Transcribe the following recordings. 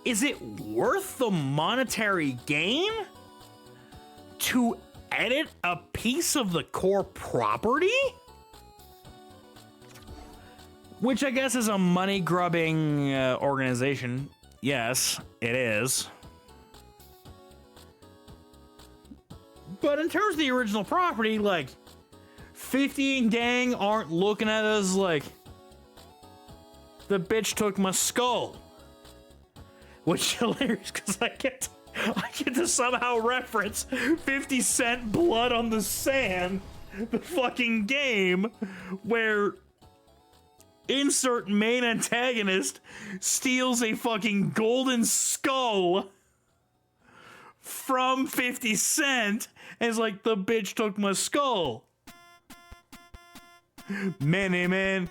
is it worth the monetary gain to edit a piece of the core property? Which I guess is a money-grubbing organization. Yes, it is. But in terms of the original property, like, 50 and gang aren't looking at us like, the bitch took my skull. Which is hilarious, because I get to somehow reference 50 Cent Blood on the Sand, the fucking game, where insert main antagonist steals a fucking golden skull from 50 Cent and is like, the bitch took my skull. Many men,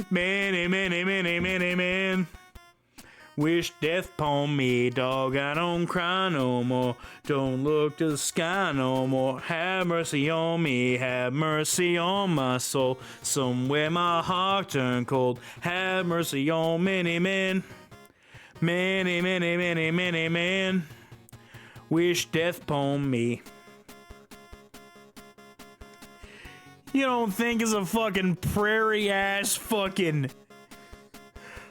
many, many, many, many men wish death upon me, dog. I don't cry no more. Don't look to the sky no more. Have mercy on me. Have mercy on my soul. Somewhere my heart turned cold. Have mercy on many men. Many, many, many, many men wish death upon me. You don't think as a fucking prairie ass fucking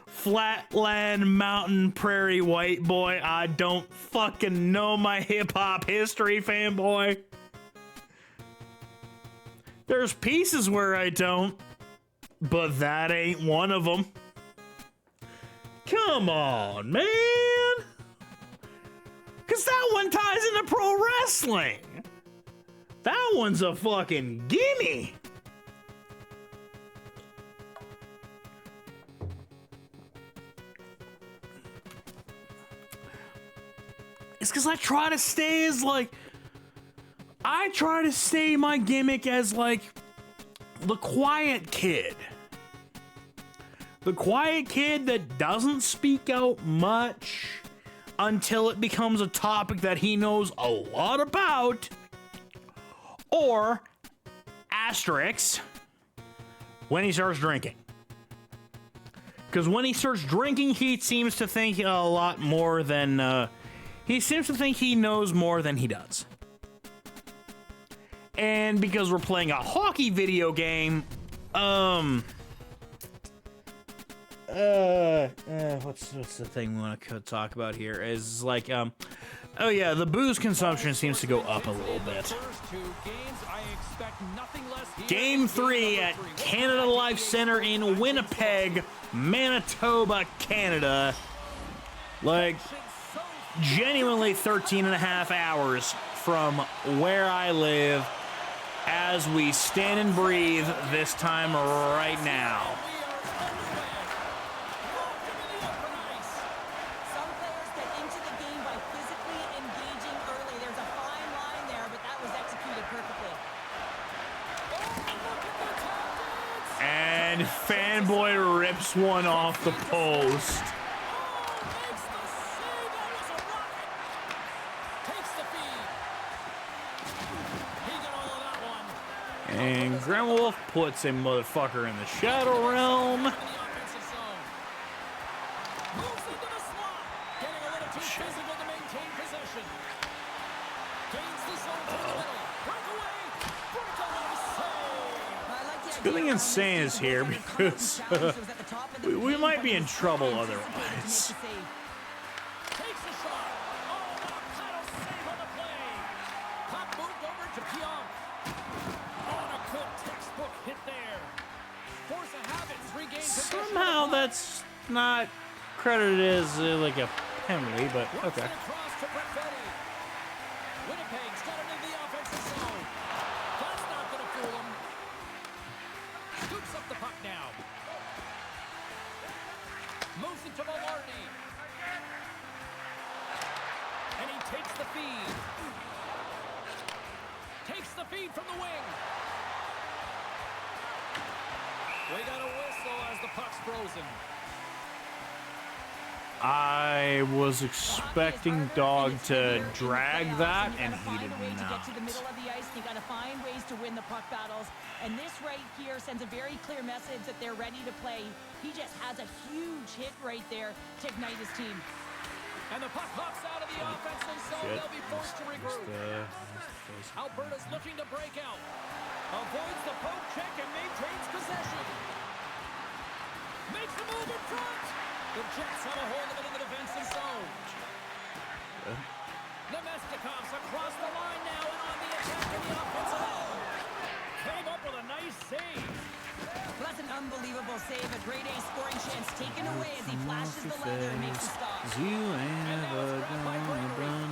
flatland mountain prairie white boy I don't fucking know my hip-hop history, fanboy? There's pieces where I don't, but that ain't one of them. Come on, man. Cause that one ties into pro wrestling. That one's a fucking gimme. It's because I try to stay as like, I try to stay my gimmick as like the quiet kid. The quiet kid that doesn't speak out much until it becomes a topic that he knows a lot about. Or, asterisk, when he starts drinking. Because when he starts drinking, he seems to think a lot more than, he seems to think he knows more than he does. And because we're playing a hockey video game, what's the thing we want to talk about here is like, oh yeah, the booze consumption seems to go up a little bit. Game 3 at Canada Life Center in Winnipeg, Manitoba, Canada. Like, genuinely 13 and a half hours from where I live as we stand and breathe this time right now. Some players get into the game by physically engaging early. There's a fine line there, but that was executed perfectly. And Fanboy rips one off the post. And Grandma Wolf puts a motherfucker in the Shadow Realm. Feeling Insane is here because we might be in trouble otherwise. Somehow that's not credited as like a penalty, but okay. Winnipeg's got it in the offensive zone. That's not going to fool him. Scoops up the puck now. Moves into Mallardy. And he takes the feed. Takes the feed from the wing. We got a whistle as the puck's frozen. I was expecting Dog to drag that, and he did not. Get to the middle of the ice. You got to find ways to win the puck battles, and this right here sends a very clear message that they're ready to play. He just has a huge hit right there to ignite his team. And the puck hops out of the offensive zone. Shit. They'll be forced to regroup. Alberta's looking to break out. Avoids the poke check and maintains possession. Makes the move in front. The Jets have a hold of it in the defensive zone. Nemestikov's across the line now and on the attack in the offensive zone. Came up with a nice save. Well, that's an unbelievable save. A grade A scoring chance taken away as he flashes the leather and makes the stop. You ain't ever gonna run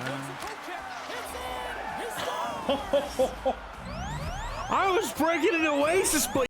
Takes a poke check. It's in. He scores. I was breaking an Oasis, but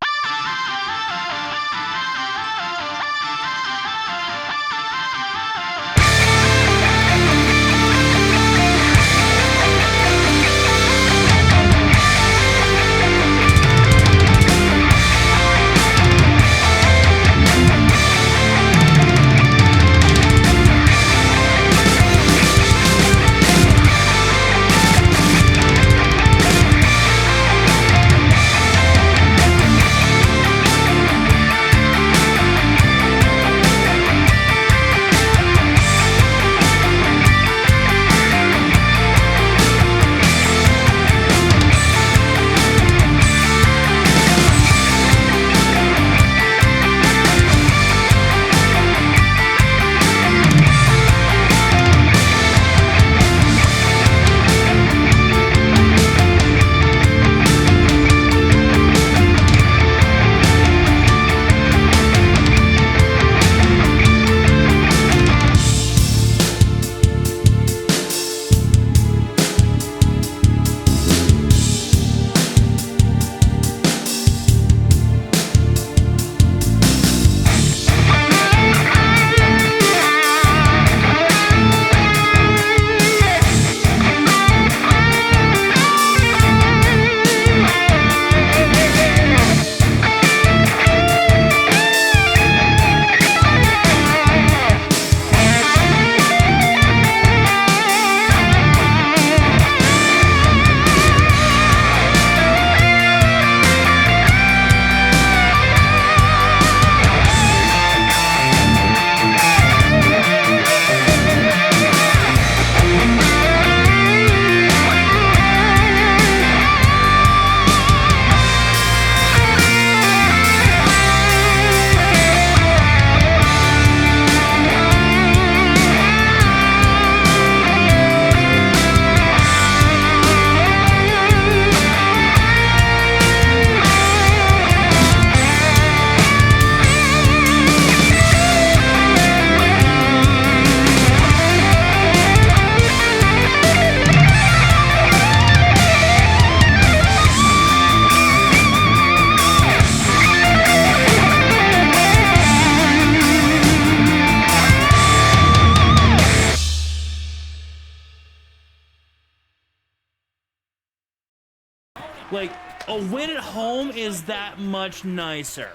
like a win at home is that much nicer.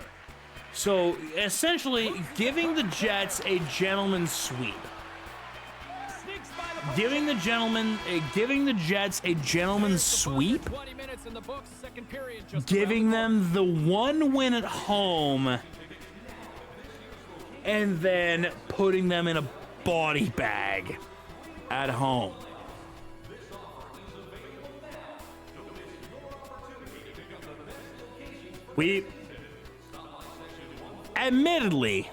So essentially, giving the Jets a gentleman's sweep, giving the Jets a gentleman's sweep, 20 minutes in the books, second period just giving them the one win at home, and then putting them in a body bag at home. We, admittedly,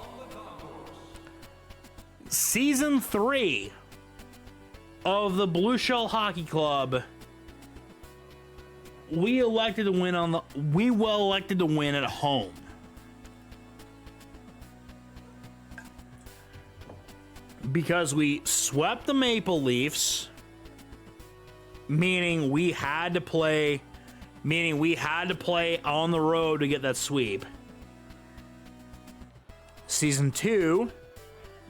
season 3 of the Blue Shell Hockey Club, we well elected to win at home. Because we swept the Maple Leafs, meaning we had to play on the road to get that sweep. Season 2,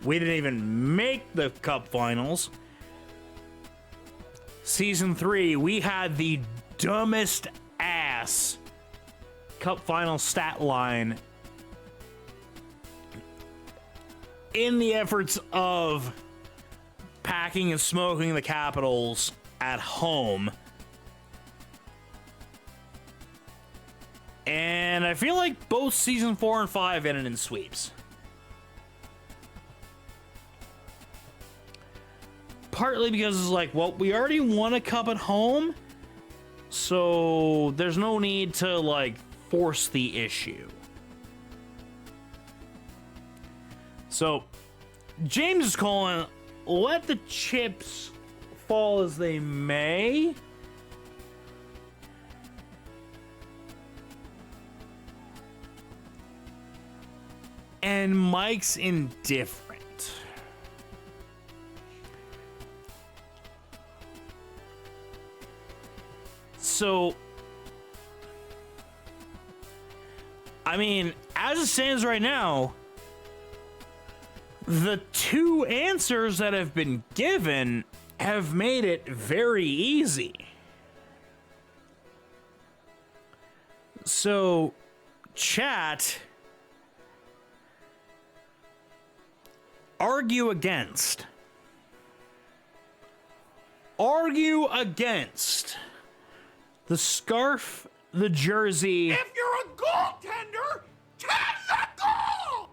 we didn't even make the Cup Finals. Season 3, we had the dumbest ass Cup Final stat line in the efforts of packing and smoking the Capitals at home. And I feel like both season 4 and 5 ended in sweeps. partly because it's like, well, we already won a cup at home, so there's no need to, like, force the issue. So, James is calling, let the chips fall as they may. And Mike's indifferent. So, I mean, as it stands right now, the two answers that have been given have made it very easy. So, chat, argue against. Argue against the scarf, the jersey. If you're a goaltender, tend the goal!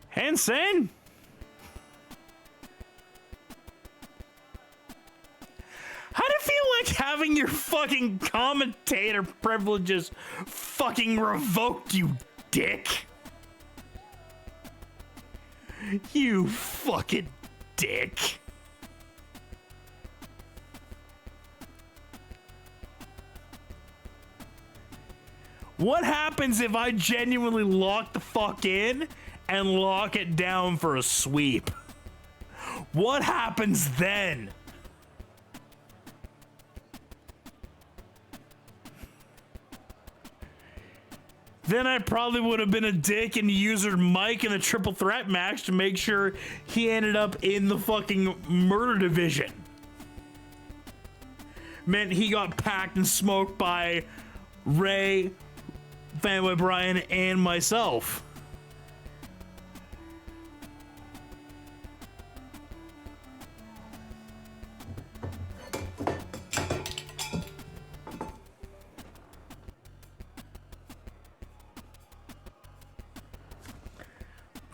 Hansen? How do you feel like having your fucking commentator privileges fucking revoked, you dick? You fucking dick. What happens if I genuinely lock the fuck in and lock it down for a sweep? What happens then? Then I probably would have been a dick and used Mike in a triple threat match to make sure he ended up in the fucking murder division. Meant he got packed and smoked by Ray, Fanboy Brian, and myself.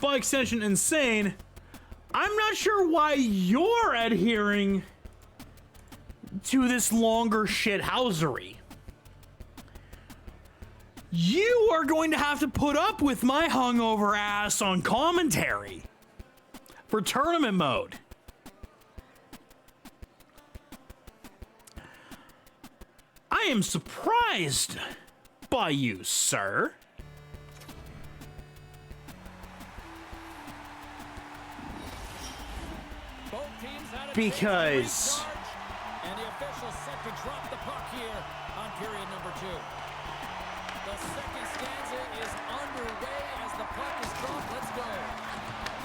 By extension, insane. I'm not sure why you're adhering to this longer shithousery. You are going to have to put up with my hungover ass on commentary for tournament mode. I am surprised by you, sir. Because and the official set to drop the puck here on period number 2. The second stanza is underway as the puck is dropped. Let's go.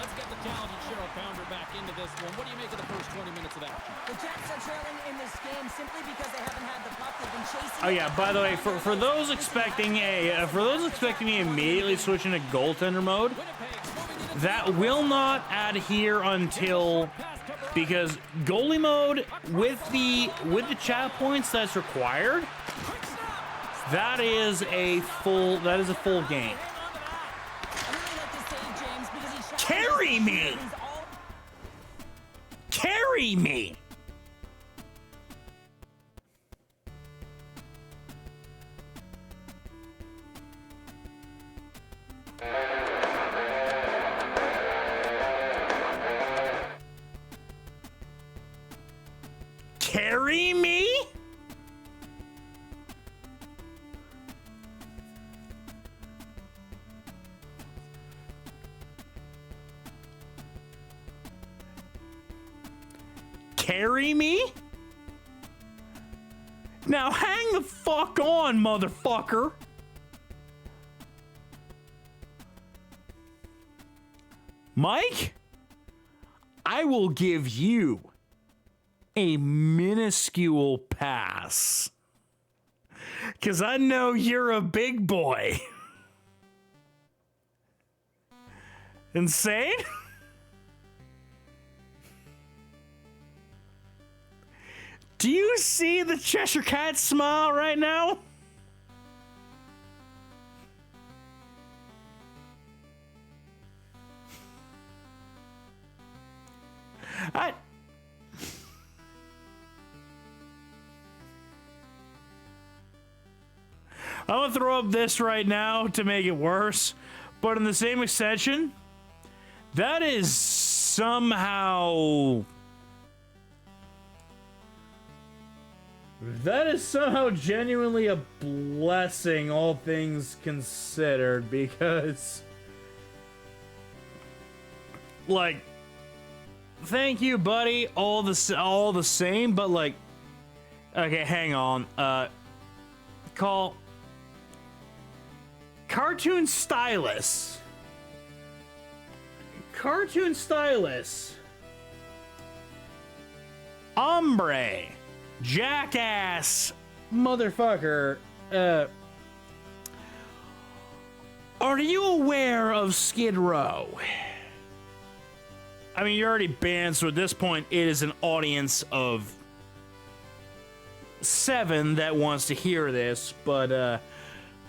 Let's get the talented Cheryl Pounder back into this one. What do you make of the first 20 minutes of that? The Jets are trailing in this game simply because they haven't had the puck. They've been chasing. oh yeah, by the way, for those expecting me immediately switching to goaltender mode, that will not adhere until, because goalie mode with the chat points that's required, that is a full game. Carry me! Carry me! Carry me? Carry me? Now hang the fuck on, motherfucker. Mike, I will give you a minuscule pass, 'cause I know you're a big boy. Insane? Do you see the Cheshire Cat smile right now? I'm gonna throw up this right now to make it worse, but in the same extension, that is somehow genuinely a blessing, all things considered, because, like, thank you, buddy, all the same, but, like, okay, hang on, call Cartoon Stylus, Ombre, jackass, motherfucker, are you aware of Skid Row? I mean, you're already banned, so at this point, it is an audience of 7 that wants to hear this, but,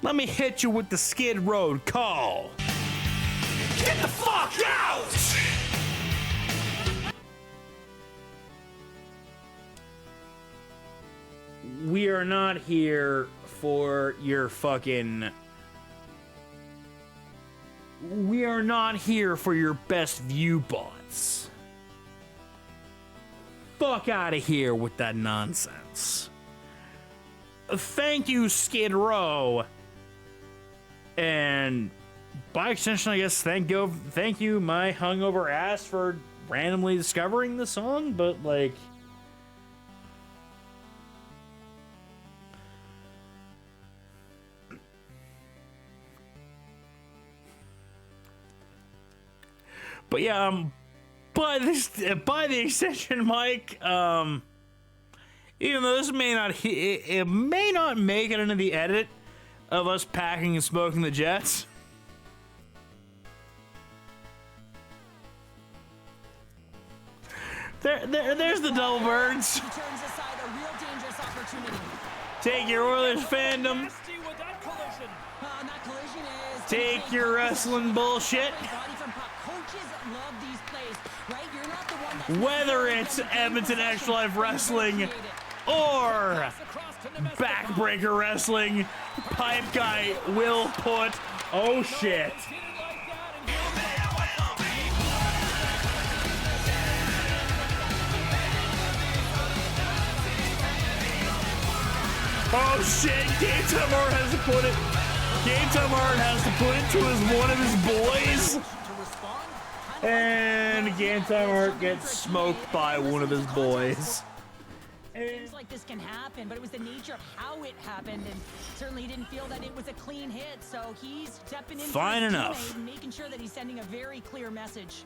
let me hit you with the Skid Row call. Get the fuck out! We are not here for your fucking... We are not here for your best view bots. Fuck out of here with that nonsense. Thank you, Skid Row. And by extension, I guess, thank you, my hungover ass, for randomly discovering the song, but, like... But yeah, by the extension, Mike, even though this may not, it may not make it into the edit of us packing and smoking the Jets. There's the double birds. Take your Oilers fandom. Take your wrestling bullshit. Whether it's Edmonton Extra Life Wrestling or Backbreaker Wrestling, Pipe Guy will put... Oh, shit. Oh, shit. Game Time Art has to put it... Game Time Art has to put it to one of his boys. And Game Time Art gets smoked by one of his boys. Things like this can happen, but it was the nature of how it happened, and certainly he didn't feel that it was a clean hit, so he's stepping in fine his enough, and making sure that he's sending a very clear message.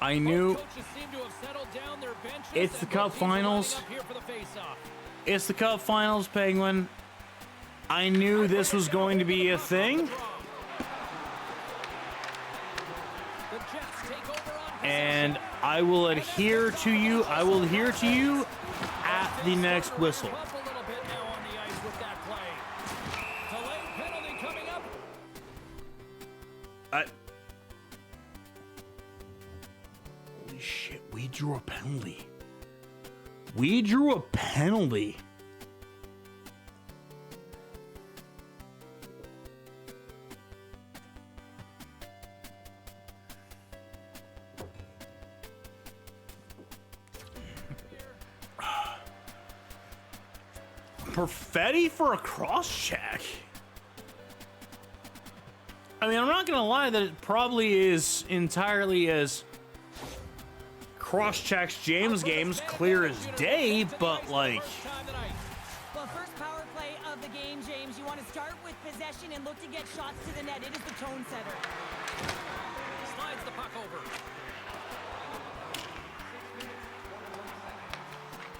I knew it's the Cup Finals. It's the Cup Finals, Penguin. I knew this was going to be a thing. And I will adhere to you. I will adhere to you at the next whistle. Holy shit, we drew a penalty. We drew a penalty. Perfetti for a cross-check? I mean, I'm not gonna lie that it probably is entirely as cross-checks James games clear as day, but like... Well, first power play of the game, James. You want to start with possession and look to get shots to the net. It is the tone setter. Slides the puck over.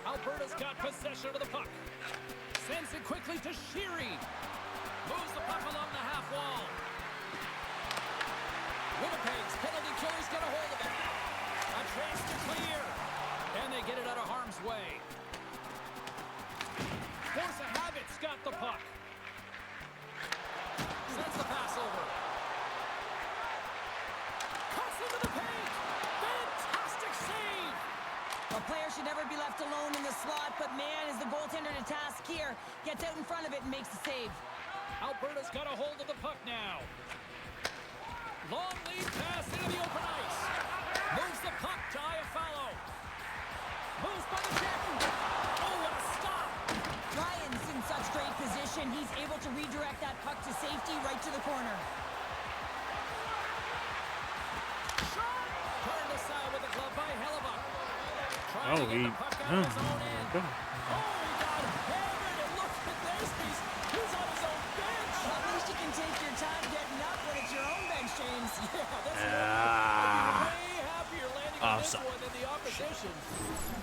Alberta's got possession of the puck. Sends it quickly to Sheary. Moves the puck along the half wall. Winnipeg's penalty killer's got a hold of it. A chance to clear. his way. Force of habit's got the puck. Sends the pass over. Cuts into the paint. Fantastic save. A player should never be left alone in the slot, but man, is the goaltender to task here. Gets out in front of it and makes the save. Alberta's got a hold of the puck now. Long lead pass into the open ice. Moves the puck to Iafallo. Moves by the check. Oh, what a stop. Ryan's in such great position. He's able to redirect that puck to safety right to the corner. Shot. Turned aside with the glove by Hellebuck. Trying Oh, to get the puck out of his own end. Good. Oh, he got hammered, and look at this. He's on his own bench. Well, at least you can take your time getting up when it's your own bench, James. Yeah, that's I'd be way happier landing on this Offside. one than the opposition.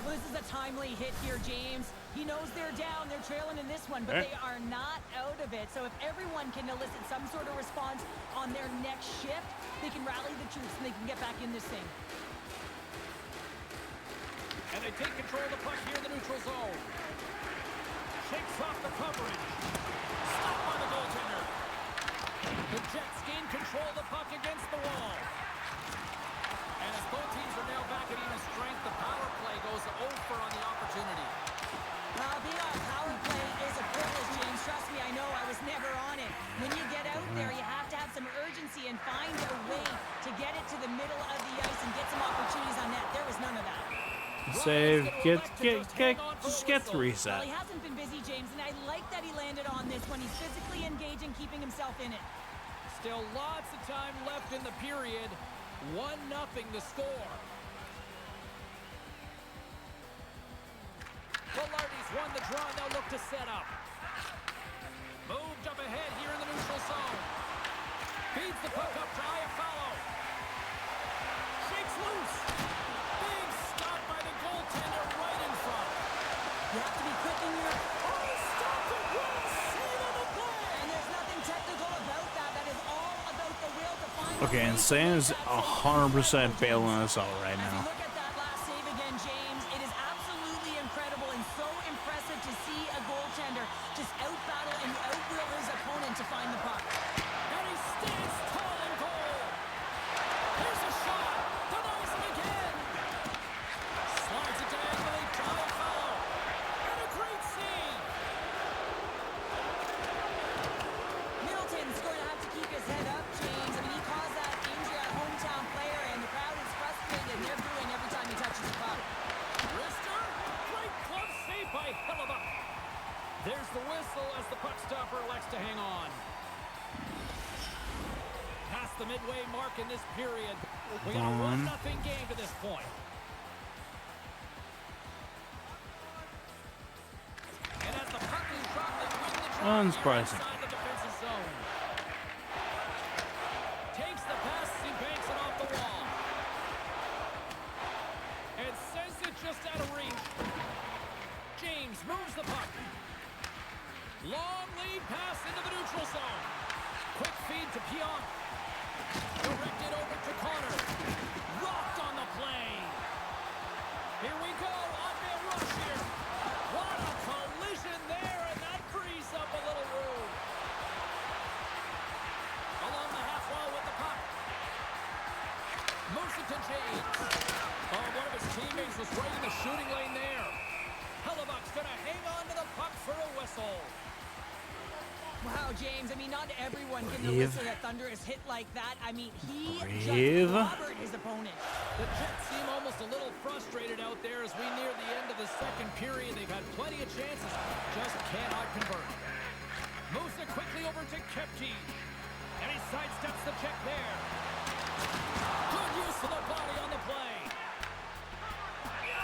Well, this is a timely hit here, James. He knows they're down, they're trailing in this one, but they are not out of it. So if everyone can elicit some sort of response on their next shift, they can rally the troops and they can get back in this thing. And they take control of the puck here in the neutral zone. Shakes off the coverage. Stopped by the goaltender. The Jets gain control of the puck against the wall. And as both teams are now back at even strength, the power play goes over on the opportunity. Being on power play is a privilege, James. Trust me, I know. I was never on it. When you get out there, you have to have some urgency and find a way to get it to the middle of the ice and get some opportunities on net. There was none of that. Save. Just get the reset. Well, he hasn't been busy, James, and I like that he landed on this one. He's physically engaging, keeping himself in it. Still lots of time left in the period. 1-0 to score. Velarde's won the draw, now look to set up. Moved up ahead here in the neutral zone. Feeds the puck up to Iafallo. Shakes loose. Big stop by the goaltender right in front. You have to be quick in your... Oh, he stopped it. What a save on the play. And there's nothing technical about that. That is all about the will to find... Okay, and Sam's 100% bailing us out right As you now. look at that last save again, James, it is absolutely incredible and so impressive to see a goaltender just out-battle and out-will his opponent to find the puck. And he stands tall in goal. Here's a shot. Denies it again. Slides it diagonally to Iafallo. And a great save. Middleton's going to have to keep his head up, James. I mean, he caused that injury at hometown player, and the crowd is frustrated, and they're booing every time he touches the puck. Wrister. Great glove save by Hellebuck. There's the whistle as the puck stopper elects to hang on. Past the midway mark in this period. We got a 1-0 game to this point. And as the puck is dropped, they win the draw Unsurprising. inside the defensive zone. Takes the pass, he banks it off the wall. And sends it just out of reach. James moves the puck. Long lead pass into the neutral zone. Quick feed to Pionk. Directed over to Connor. Rocked on the play. Here we go. On-man rush here. What a collision there, and that frees up a little room. Along the half wall with the puck. Moves it to James. Oh, one of his teammates was right in the shooting lane there. Hellebuck's going to hang on to the puck for a whistle. Wow, James, I mean, not everyone can Breathe. elicit a thunderous hit like that. I mean, he Breathe. just clobbered his opponent. The Jets seem almost a little frustrated out there as we near the end of the second period. They've had plenty of chances, just cannot convert. Moves it quickly over to Kepke. And he sidesteps the check there. Good use of the body on the play.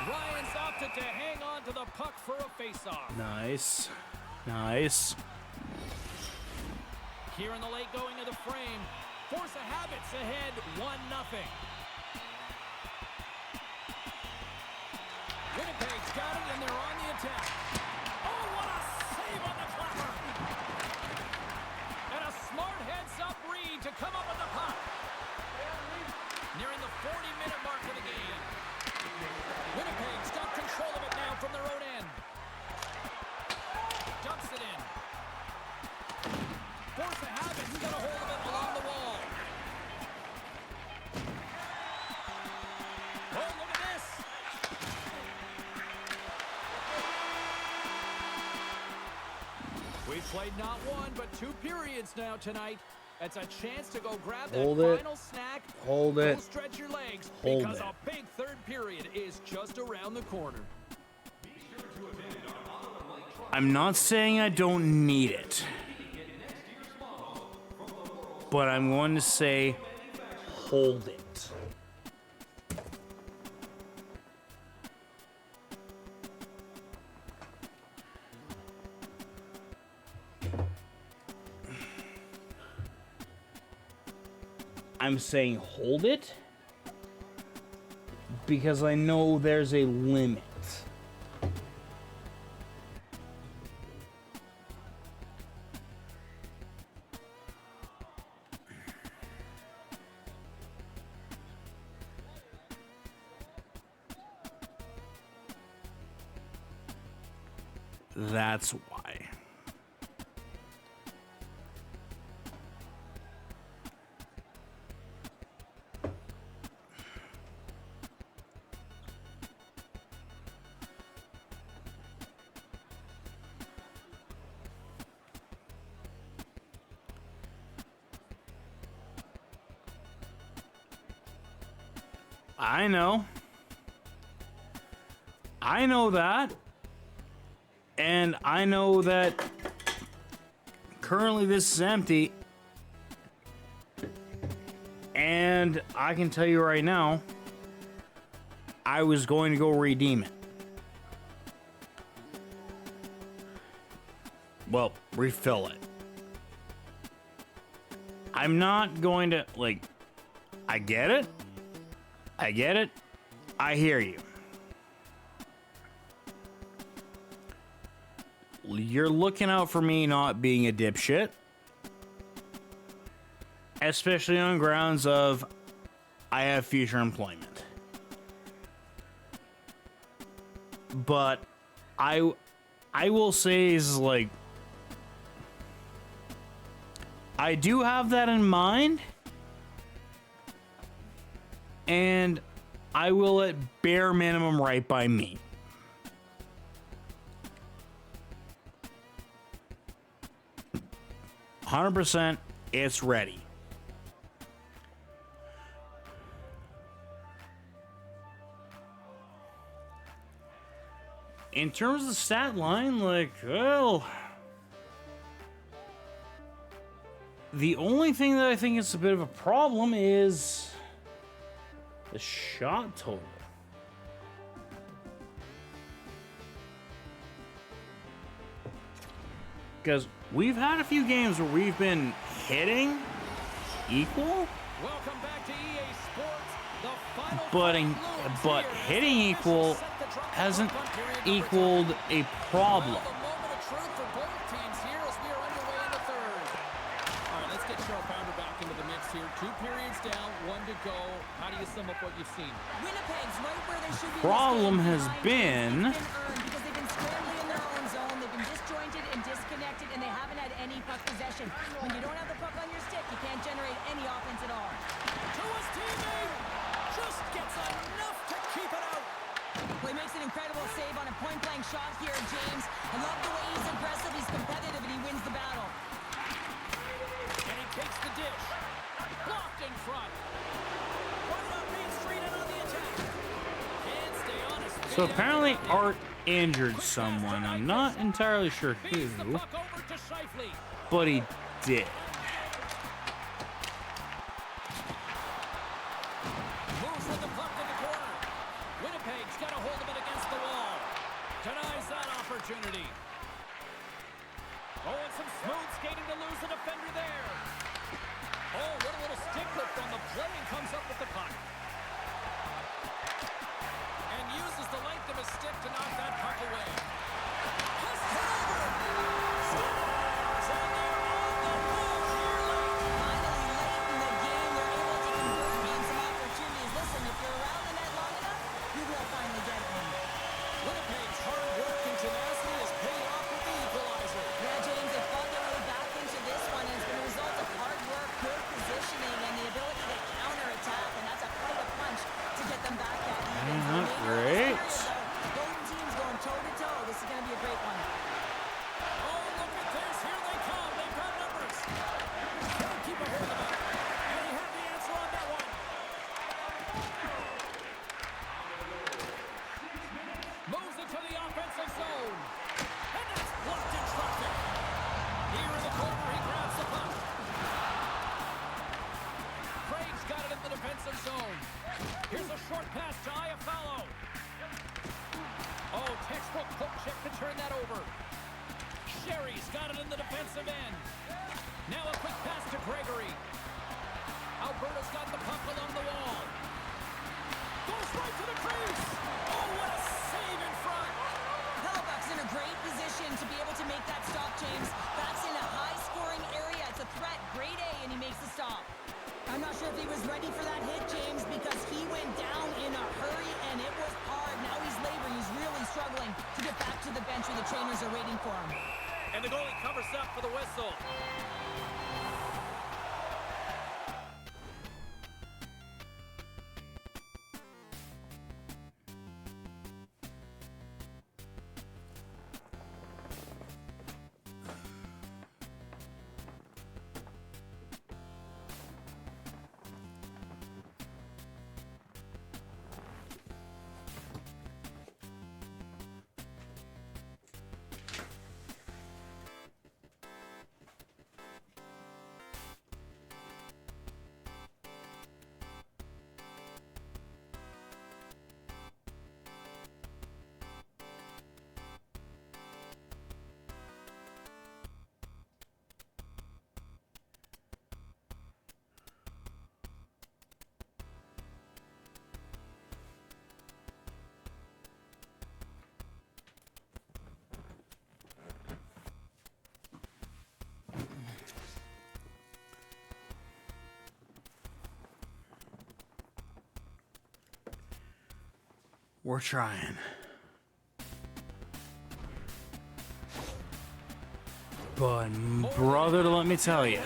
Ryan's opted to hang on to the puck for a faceoff. Nice. Nice. Here in the late going of the frame, Force of Habits ahead 1-0. Winnipeg's got it, and they're on the attack. Oh, what a save on the clapper! And a smart heads-up read to come up with the puck. Nearing the 40-minute mark of the game. Winnipeg's got control of it now from played not one, but 2 periods now tonight. It's a chance to go grab that Hold it. final snack. Hold it. Go stretch your legs Hold because it. a big third period is just around the corner. I'm not saying I don't need it, but I'm going to say hold it. I'm saying hold it because I know there's a limit. That's why. I know. I know that. And I know that currently this is empty. And I can tell you right now, I was going to go redeem it. Well, refill it. I'm not going to, like, I get it. I get it. I hear you. You're looking out for me not being a dipshit. Especially on grounds of I have future employment. But I will say is like I do have that in mind. And I will at bare minimum right by me. %, it's ready. In terms of the stat line, like, well, the only thing that I think is a bit of a problem is the shot total. Because we've had a few games where we've been hitting equal, Welcome back to EA Sports. The final but hitting equal hasn't equaled a problem. Well, the moment of truth for both teams here as we are underway in the third. All right, let's get Cheryl Pounder back into the mix here. 2 periods down, 1 to go. How do you sum up what you've seen? Winnipeg's right where they should be. Problem has been because they've been scrambling in their own zone. They've been disjointed and disconnected, and they haven't had any puck possession. When you don't have the puck on your stick, you can't generate any offense at all. To his teammate! Just gets enough to keep it out. Well, he makes an incredible save on a point-blank shot here, James. I love the way he's aggressive, he's competitive, and he wins the battle. And he takes the dish. Blocked in front. Right on Main Street and on the attack. Can't stay on his feet. so apparently Art injured someone. I'm not entirely sure Feeds the who, puck over to Scheifele. but he did. Moves with the puck to the corner. Winnipeg's got a hold of it against the wall. Denies that opportunity. Oh, and some smooth skating to lose the defender there. Oh, what a little stick lift on the play and comes up with the puck. And uses the length of his stick to knock that puck away. Has it over. Stars, and they're on the move here late. Finally, late in the game, they're able to convert on some opportunities. Listen, if you're around the net long enough, you will finally get one. Winnipeg's hard work and tenacity has paid off with the equalizer. Yeah, James, they fought their way back into this one, and it's been a result of hard work, good positioning, and the ability to counterattack, and that's a kind of check to turn that over. Sherry's got it in the defensive end. Now a quick pass to Gregory. Alberta's got the puck along the wall. Goes right to the crease. Oh, what a save in front. Hellebuyck's in a great position to be able to make that stop, James. That's in a high-scoring area. It's a threat, grade A, and he makes the stop. I'm not sure if he was ready for that hit, James, because he went down in a hurry, and it was hard. Now he's laboring. He's really struggling to get back to the bench where the trainers are waiting for him. And the goalie covers up for the whistle. We're trying. But, brother, let me tell you.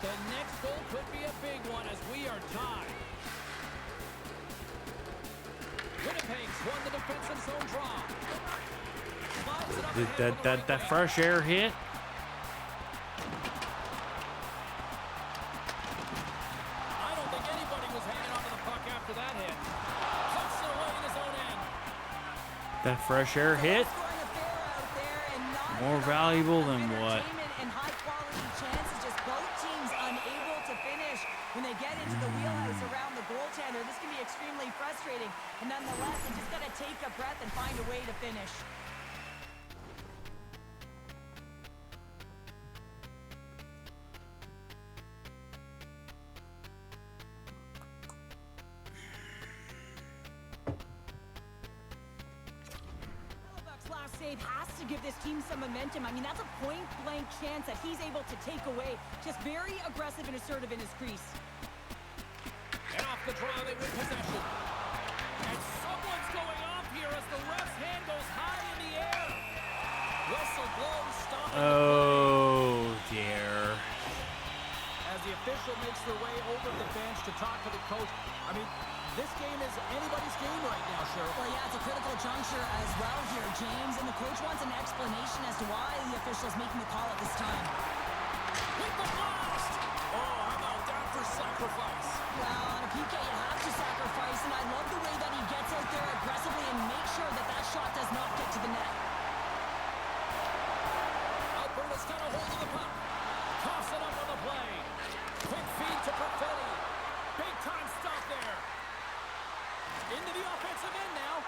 The next goal could be a big one as we are tied. Winnipeg's won the defensive zone draw. That fresh air hit. I don't think anybody was hanging on to the puck after that hit. Puts it away in his own end. That fresh air hit. More valuable than what? And high-quality chances, just both teams unable to finish when they get into the wheelhouse around the goaltender. This can be extremely frustrating, and nonetheless, they just got to take a breath and find a way to finish. Last save has to give this team some momentum. I mean, that's a point-blank chance that he's able to take away. Just very aggressive and assertive in his crease. And off the draw, they win possession. And someone's going off here as the ref's hand goes high in the air. Whistle blows, stopping. Oh, dear. As the official makes their way over the bench to talk to the coach. I mean, this game is anybody's game right now, Cheryl. Well, yeah, it's a critical juncture as well here, James. And the coach wants an explanation as to why the official's making the call at this time. Hit the blast! Oh, how about that for sacrifice? Well, on a PK, you have to sacrifice, and I love the way that he gets out there aggressively and makes sure that that shot does not get to the net. Alberta's got a hold of the puck. Toss it up on the play. Quick feed to Perfetti. Big time stop there. Into the offensive end now.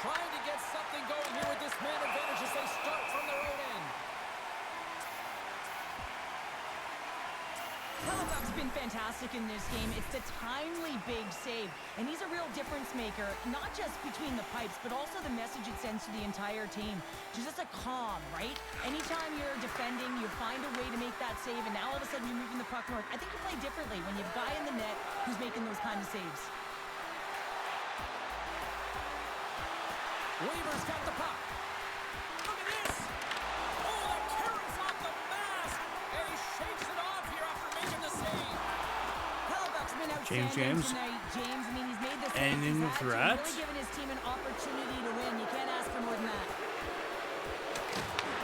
Trying to get something going here with this man advantage as they start from their own end. Hellebuyck's been fantastic in this game. It's the timely big save, and he's a real difference maker, not just between the pipes, but also the message it sends to the entire team. Just a calm, right? Anytime you're defending, you find a way to make that save, and now all of a sudden you're moving the puck north. I think you play differently when you have a guy in the net who's making those kind of saves. Weaver's got the puck. Look at this. Oh, that carries off the mask. And he shakes it off here after making the save. Hellebuyck's been outstanding tonight, James. I mean, he's made the saves. And in the threat. He's really given his team an opportunity to win. You can't ask for more than that.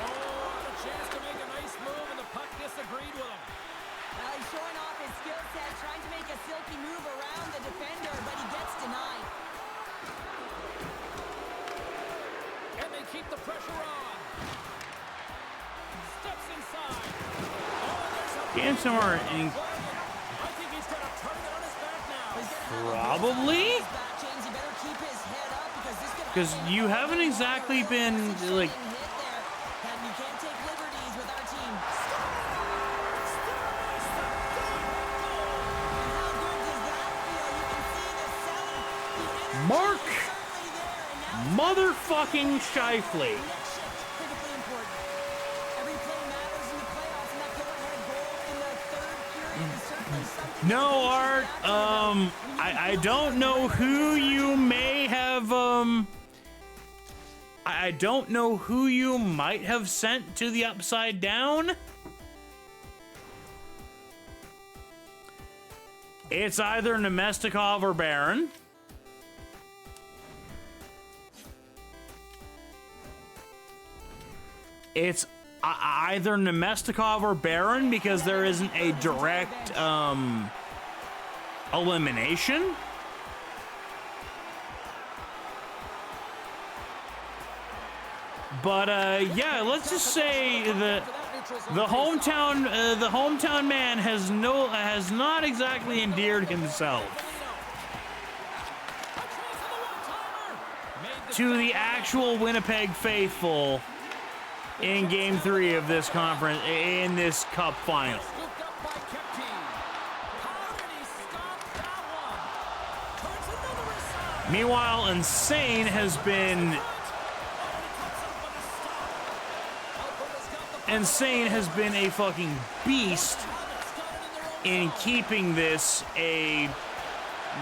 Oh, a chance to make a nice move, and the puck disagreed with him. He's showing off his skill set, trying to make a silky move around the defender, but he gets denied. And they keep the pressure on. Steps inside. Oh, there's a Gansomar I think he's got a target on his back now. He's got Probably. Because you haven't exactly been, like... Mark motherfucking Scheifele. No, Art, I don't know who you may have, I don't know who you might have sent to the Upside Down. It's either Nemestikov or Barron. It's either Nemestikov or Barron because there isn't a direct elimination. But yeah, let's just say that the hometown man has not exactly endeared himself to the actual Winnipeg faithful in Game 3 of this conference, in this Cup final. Meanwhile, Insane has been a fucking beast in keeping this a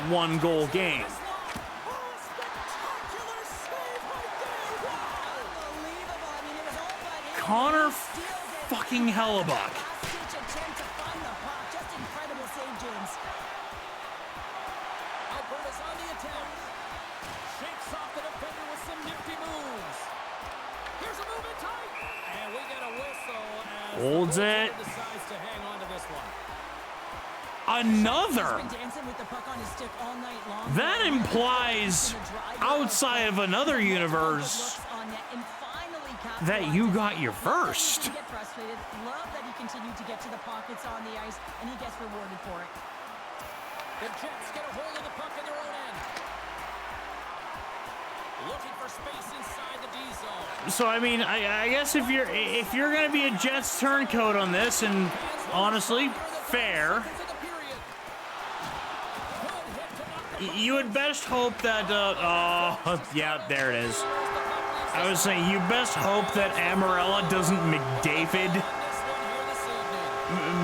one-goal game. Connor fucking Hellebuck. Holds it. Another. That implies, outside of another universe, that you got your first. Love that he continued to get to the pockets on the ice, and he gets rewarded for it. The Jets get a hold of the puck in their own end. Looking for space inside the D zone. So I mean, I guess if you're gonna be a Jets turncoat on this, and honestly, fair, you would best hope that oh yeah, there it is. I was saying, you best hope that Amarella doesn't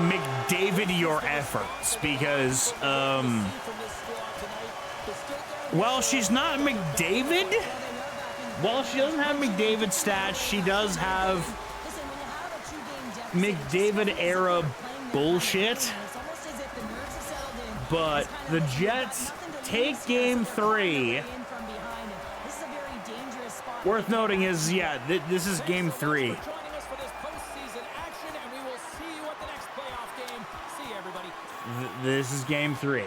McDavid your efforts, because well, she's not McDavid. While she doesn't have McDavid stats, she does have McDavid era bullshit. But the Jets take Game 3. Worth noting is, yeah, this is Game 3. This is Game 3.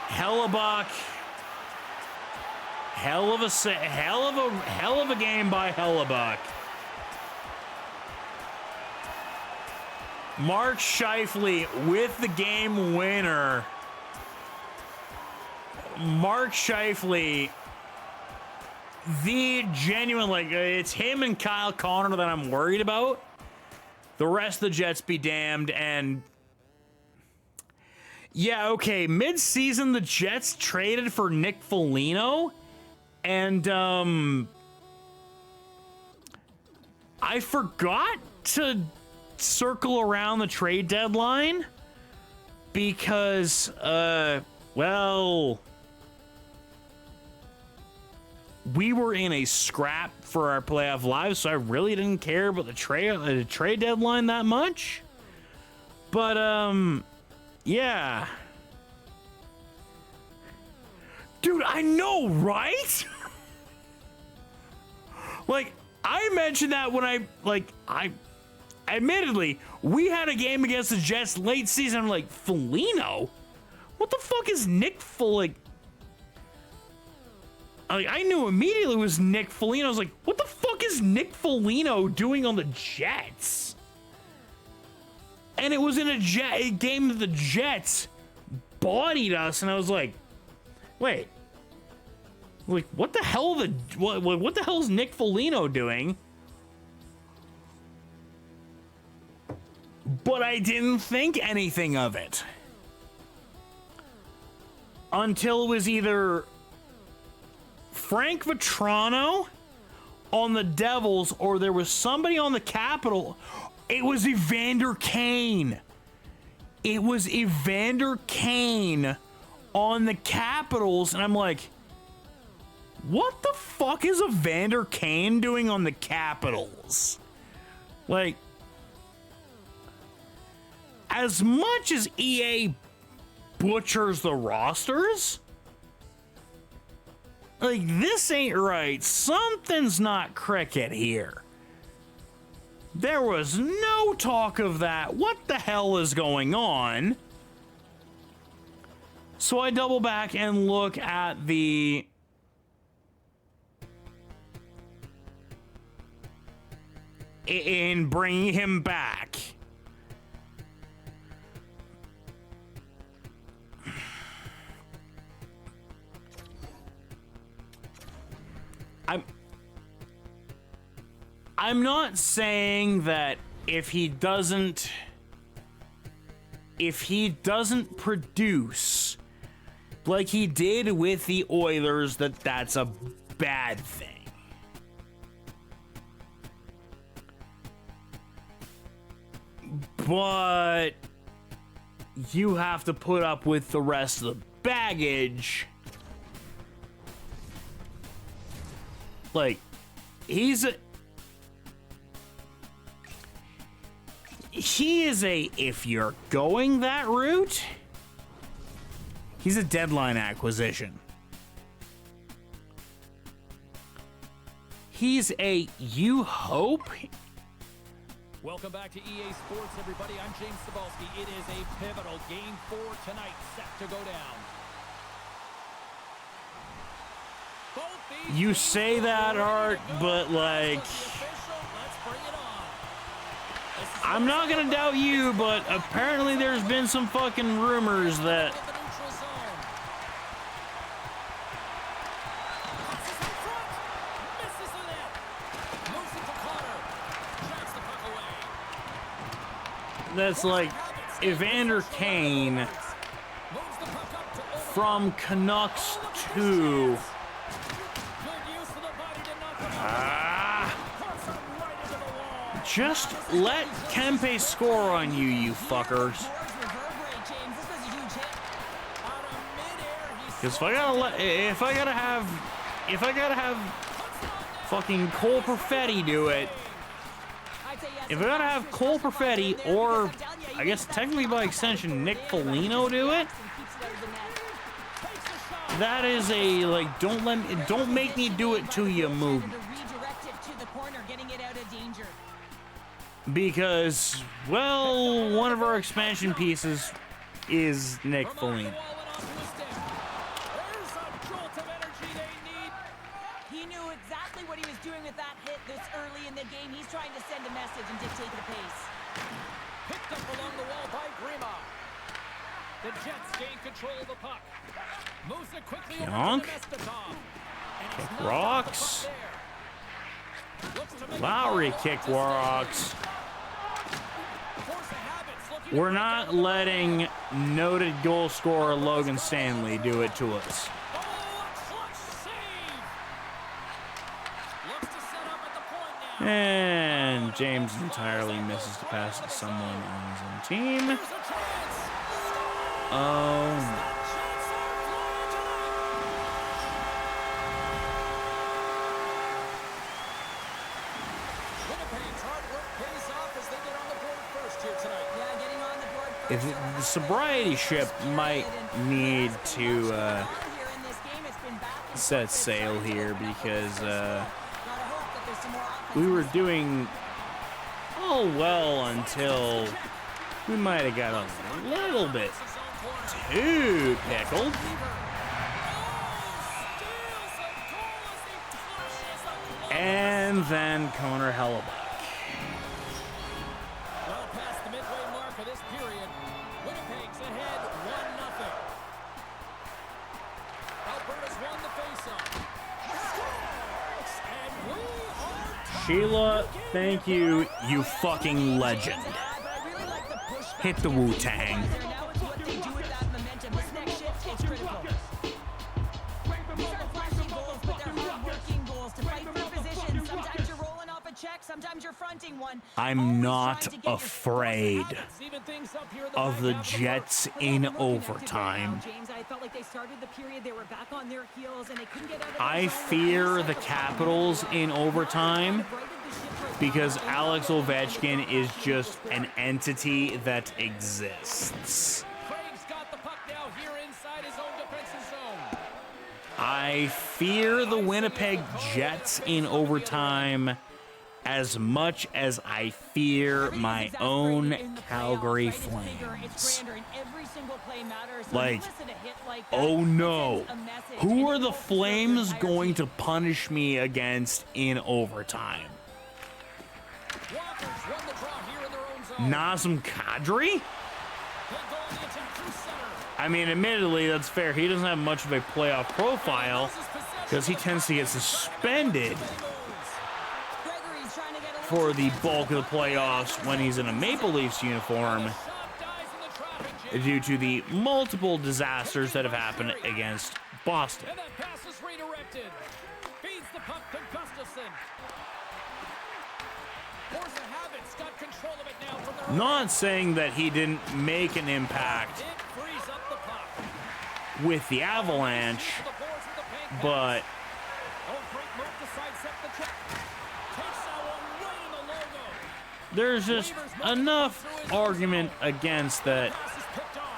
Hellebuck, hell of a game by Hellebuck. Mark Scheifele with the game winner. Mark Scheifele, the genuine, like, it's him and Kyle Connor that I'm worried about. The rest of the Jets be damned. And yeah, okay, mid-season the Jets traded for Nick Foligno, and I forgot to circle around the trade deadline because well, we were in a scrap for our playoff lives, so I really didn't care about the trade deadline that much. But yeah. Dude, I know, right? Like, I mentioned that when I admittedly, we had a game against the Jets late season. I'm like, Foligno? What the fuck is Nick Foligno? I knew immediately it was Nick Foligno. I was like, what the fuck is Nick Foligno doing on the Jets? And it was in a game that the Jets bodied us, and I was like, wait. Like, what the hell what the hell is Nick Foligno doing? But I didn't think anything of it. Until it was either Frank Vetrano on the Devils or there was somebody on the Capitol. It was Evander Kane. It was Evander Kane on the Capitals, and I'm like, what the fuck is Evander Kane doing on the Capitals? Like, as much as EA butchers the rosters, like, this ain't right. Something's not cricket here. There was no talk of that. What the hell is going on? So I double back and look at the in bringing him back. I'm not saying that if he doesn't produce like he did with the Oilers, that's a bad thing. But you have to put up with the rest of the baggage. Like, he is a, if you're going that route, he's a deadline acquisition. He's a, you hope. Welcome back to EA Sports, everybody. I'm James Cebulski. It is a pivotal Game 4 tonight, set to go down. You say that, Art, but like, I'm not gonna doubt you, but apparently there's been some fucking rumors that that's like Evander Kane from Canucks 2. Just let Kempe score on you, you fuckers. Because if I gotta have fucking Cole Perfetti do it, if I gotta have Cole Perfetti, or I guess technically by extension Nick Foligno do it, that is a, like, don't make me do it to you movement. Because, well, one of our expansion pieces is Nick Foligno. He knew exactly what he was doing with that hit this early in the game. He's trying to send a message and dictate the pace. Picked up along the wall by Grima. The Jets gain control of the puck. Moves it quickly over to Nemestikov. Kick rocks. Lowry kick rocks. We're not letting noted goal scorer Logan Stanley do it to us. And James entirely misses to pass to someone on his own team. Oh. If the sobriety ship might need to set sail here, because we were doing all well until we might have got a little bit too pickled. And then Connor Hellebuck. Well past the midway mark of Sheila, thank you, you fucking legend. Hit the Wu-Tang. Now it's what they do with that momentum. This next shift, it's critical. These aren't flashy goals, but they're hard-working goals to fight for position. Sometimes you're rolling off a check, sometimes you're fronting one. I'm not afraid of the Jets in overtime. James, I felt like they started the period, they were back on their heels, and they couldn't get out of I fear the Capitals in overtime because Alex Ovechkin is just an entity that exists. Craig's got the puck now here inside his own defensive zone. I fear the Winnipeg Jets in overtime as much as I fear my own Calgary Flames. Like, oh no, who are the Flames going to punish me against in overtime? Walker's won the draw here in their own zone. Nazem Kadri? They go on the attack through center. I mean, admittedly, that's fair. He doesn't have much of a playoff profile because he tends to get suspended for the bulk of the playoffs when he's in a Maple Leafs uniform due to the multiple disasters that have happened against Boston. And that pass is redirected. Feeds the puck to Gustafsson. Force of habit's got control of it now from their own. Not saying that he didn't make an impact It frees up the puck. with the Avalanche, The boards with the paint pass. but Oh, great move to sidestep the check. Takes that one right in the logo. there's just enough argument against that. Pass is picked off.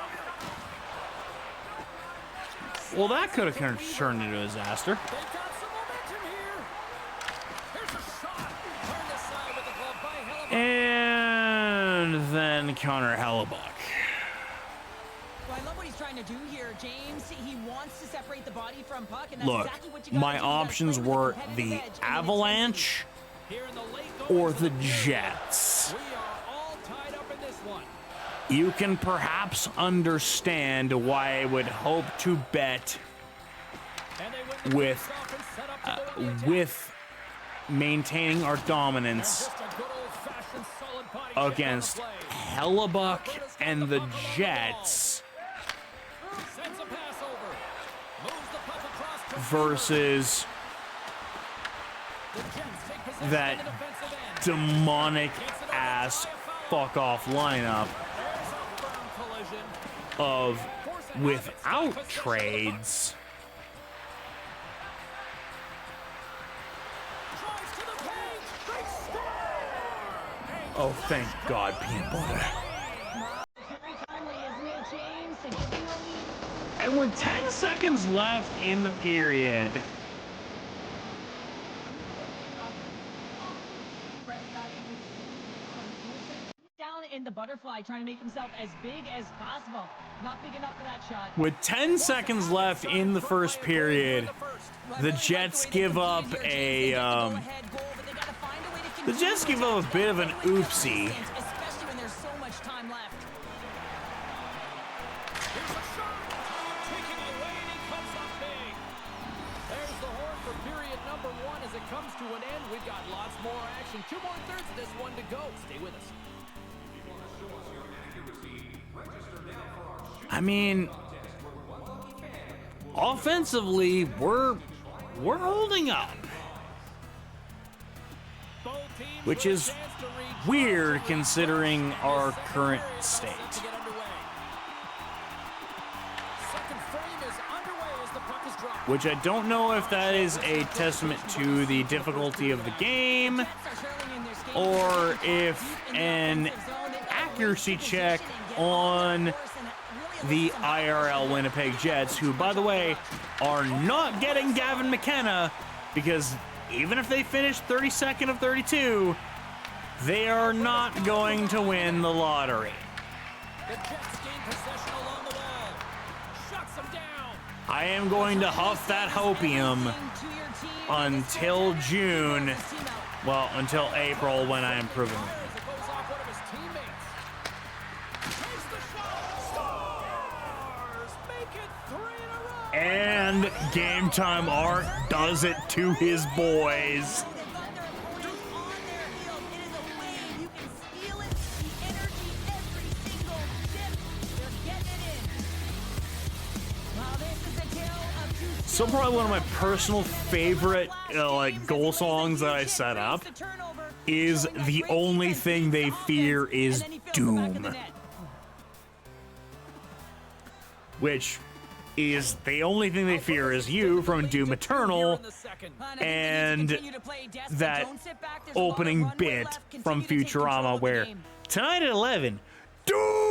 Well, that could have turned into a disaster. They've got some momentum here. Here's a shot. Turned aside with the glove by Hellebuck. And then Connor Hellebuck. Well, I love what he's trying to do here, James. He wants to separate the body from puck, and that's Look, exactly what you gotta my do. You gotta options play with a were competitive the edge and an Avalanche Here in the late going or to the period. Jets. We are all tied up in this one. You can perhaps understand why I would hope to bet And they win the with faceoff and set up to go to the attack. with maintaining our dominance Just a good old-fashioned solid body check on the against play. Hellebuck and the Jets Sends a pass over. Moves the puck across to versus the Jets take possession that in the defensive end. demonic ass fuck off lineup There's a firm collision. of Force of without habits, trades. drives to the paint. They score. Oh, thank God, peanut butter. And with 10 seconds left in the period, Down in the butterfly, trying to make himself as big as possible. Not big enough for that shot. with 10 seconds left in the first period, the Jets give up a the Jets give up a bit of an oopsie. Especially when there's so much time left. Here's a shot. Taking it away, and he comes up big. There's the horn for period number one. As it comes to an end, we've got lots more action. 2 more thirds of this one to go. Stay with us. I mean, offensively, we're holding up, Both teams which with a is chance to reach weird considering our current state. to get underway. Second frame is underway as the puck is dropped. Which I don't know if that is a testament to the difficulty of the game or if an accuracy check on the IRL Winnipeg Jets, who, by the way, are not getting Gavin McKenna, because even if they finish 32nd of 32, they are not going to win the lottery. The Jets gain possession along the wall. Shuts them down. I am going to huff that hopium until June, well, until April when I am proven. As it goes off one of his teammates. Takes the shot. Scores. Make it 3 in a row. And Game Time Art does it to his boys. Still probably one of my personal favorite like goal songs that I set up is The Only Thing They Fear Is Doom, which is The Only Thing They Fear Is You from Doom Eternal, and that opening bit from Futurama where tonight at 11, Doom!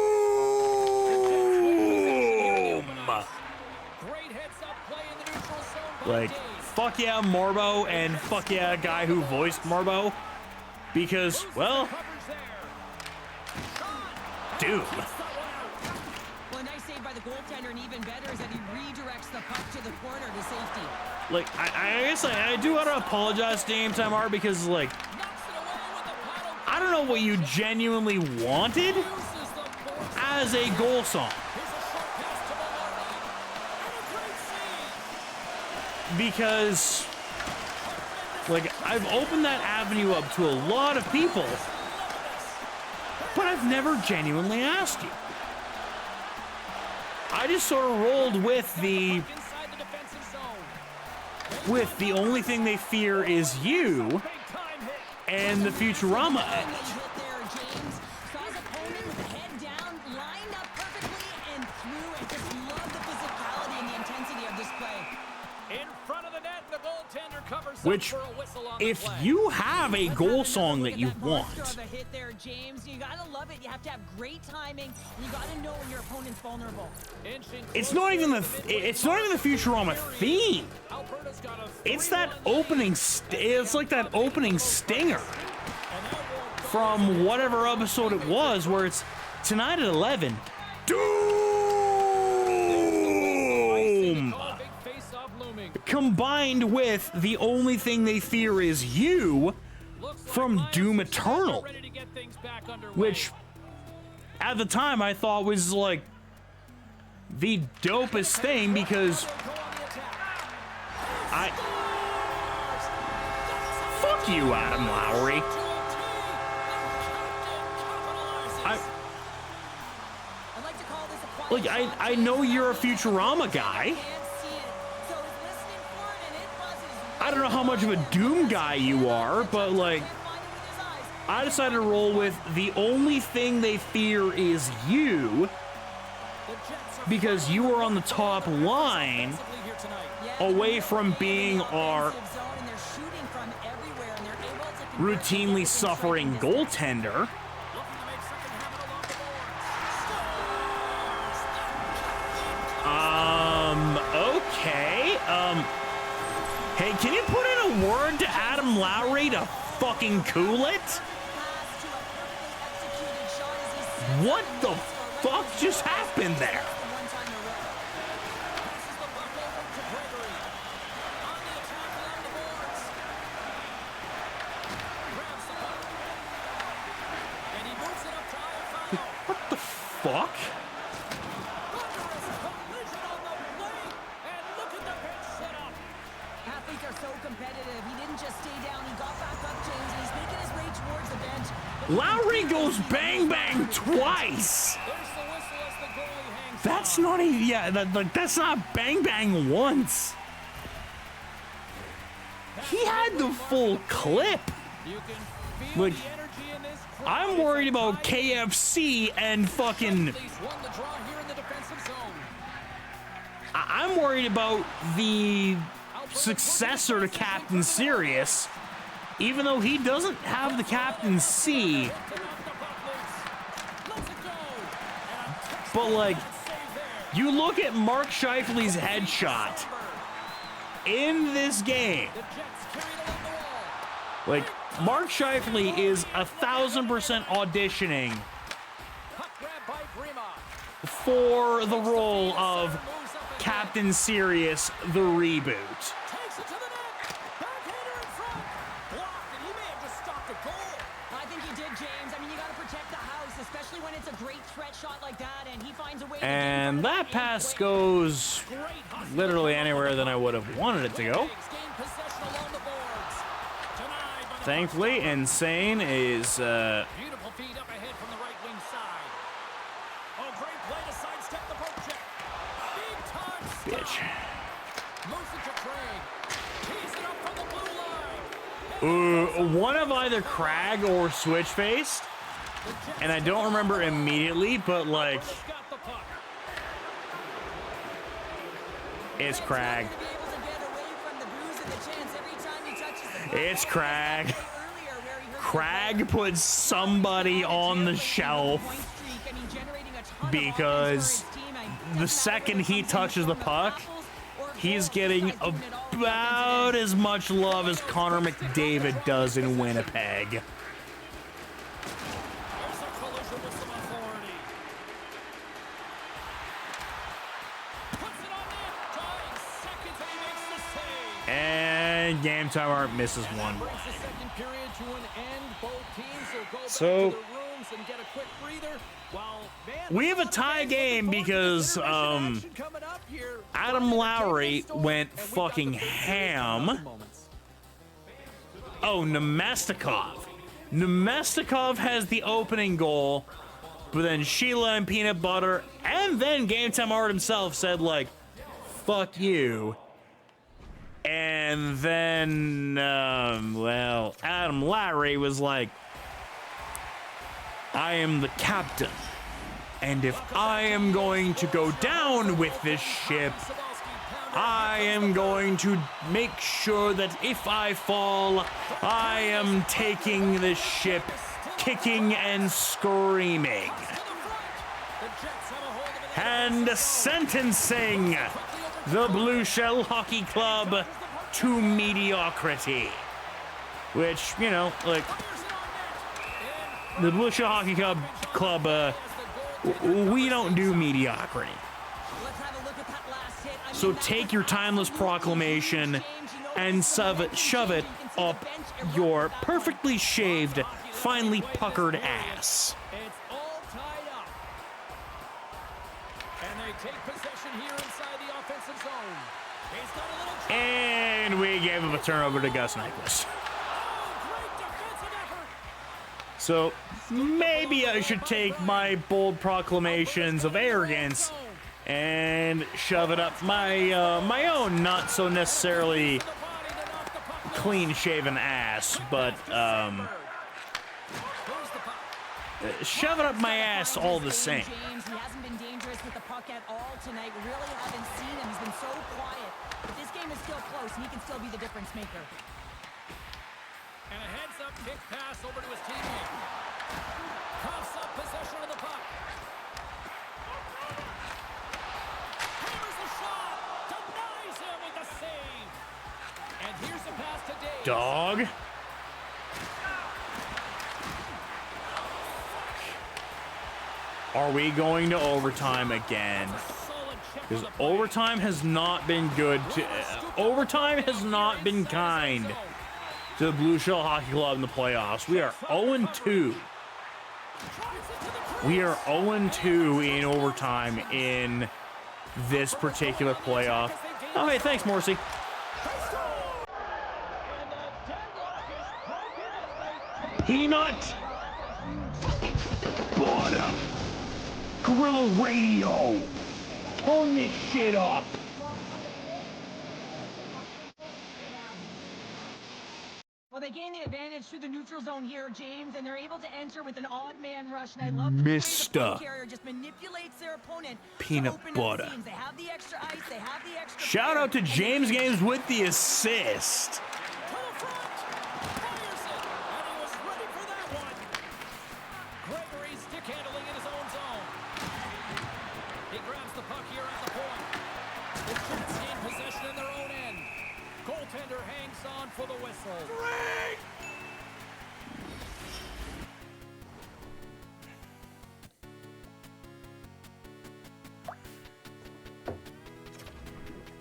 Like, fuck yeah, Morbo, and fuck yeah, guy who voiced Morbo, because, well, Doom. Well, a nice save by the goaltender, and even better is that he redirects the puck to the corner to safety. Like, I guess I do want to apologize to Game Time Art because, like, I don't know what you genuinely wanted as a goal song. Because, like, I've opened that avenue up to a lot of people, but I've never genuinely asked you. I just sort of rolled with the Only Thing They Fear Is You and the Futurama edit. Which, if you have a goal song that you want, you gotta love it. You have to have great timing. You gotta know when your opponent's vulnerable. it's not even the Futurama theme. It's that opening. It's like that opening stinger from whatever episode it was, where it's tonight at 11. Doom! Combined with The Only Thing They Fear Is You from Doom Eternal, which at the time I thought was like the dopest thing, because fuck you, Adam Lowry. I know you're a Futurama guy. I don't know how much of a Doom guy you are, but like, I decided to roll with The Only Thing They Fear Is You, because you were on the top line away from being our routinely suffering goaltender. Okay. Hey, can you put in a word to Adam Lowry to fucking cool it? What the fuck just happened there? What the fuck? Athletes are so competitive. He didn't just stay down. He got back up, James, and he's making his way towards the bench. Lowry goes bang bang twice. That's not even, yeah, that's not bang bang once. He had the full clip. Like, I'm worried about KFC and fucking, I'm worried about the successor to Captain Sirius, even though he doesn't have the Captain C. But like, you look at Mark Scheifele's headshot in this game, like, Mark Scheifele is 1,000% auditioning for the role of Captain Sirius, the reboot. I think he did, James. I mean, you got to protect the house, especially when it's a great threat shot like that, and he finds a way to And that pass goes literally anywhere than I would have wanted it to go. Thankfully, Insane is Beautiful feed up ahead from the right wing side. Oh, great play to sidestep the poke check. Big touch. bitch. Moves it to Craig. Tees it up from the blue line. One of either Crag or Switch-faced, and I don't remember immediately, but like, Got the puck. it's Crag. It's Crag. Crag put somebody on the shelf because the second he touches the puck, he's getting about as much love as Connor McDavid does in Winnipeg. There's a collision with some authority. Puts it on net. Tying seconds and he makes the save. And game timer misses one. Brings the second period to an end. Both teams will go back So- to their rooms and get a quick breather. While We have a tie game because Adam Lowry went fucking ham. Oh, Nemestikov. Nemestikov has the opening goal, but then Sheila and Peanut Butter, and then Game Time Art himself said, like, fuck you. And then, well, Adam Lowry was like, I am the captain, and if I am going to go down with this ship, I am going to make sure that if I fall, I am taking this ship kicking and screaming and sentencing the Blue Shell Hockey Club to mediocrity. Which, you know, like, the Blue Shell Hockey Club, we don't do mediocrity. So take your timeless proclamation and shove it up your perfectly shaved, finely puckered ass. it's all tied up. And they take possession here inside the offensive zone. He's got a little And we gave him a turnover to Gus Nyquist. great defensive effort. So maybe I should take my bold proclamations of arrogance and shove it up my own not so necessarily clean-shaven ass, but shove it up my ass all the same. James, he hasn't been dangerous with the puck at all tonight. We really haven't seen him. He's been so quiet. But this game is still close, and he can still be the difference maker. And a heads-up kick pass over to his teammate. Coughs up possession of the puck. Hammers the shot. Denies him with the save. And here's the pass to Dave. Dog. Are we going to overtime again? Solid check on Because the play. overtime has not been good. Overtime has not been kind to the Blue Shell Hockey Club in the playoffs. We are 0-2. We are 0-2 in overtime in this particular playoff. Oh, hey, thanks, Morrissey. Peanut Butter Gorilla Radio. Turn this shit up. Well, they gain the advantage through the neutral zone here, James, and they're able to enter with an odd man rush. And I love the way the puck carrier just manipulates their opponent Peanut to open up Butter. seams. They have the extra ice, they have the extra Shout player, out to and James they- Games with the assist. To the front. Fires it. And he was ready for that one. Gregory stick handling in his own zone. He grabs the puck here at the point. The Jets gain possession in their own end. Goaltender hangs on for the whistle.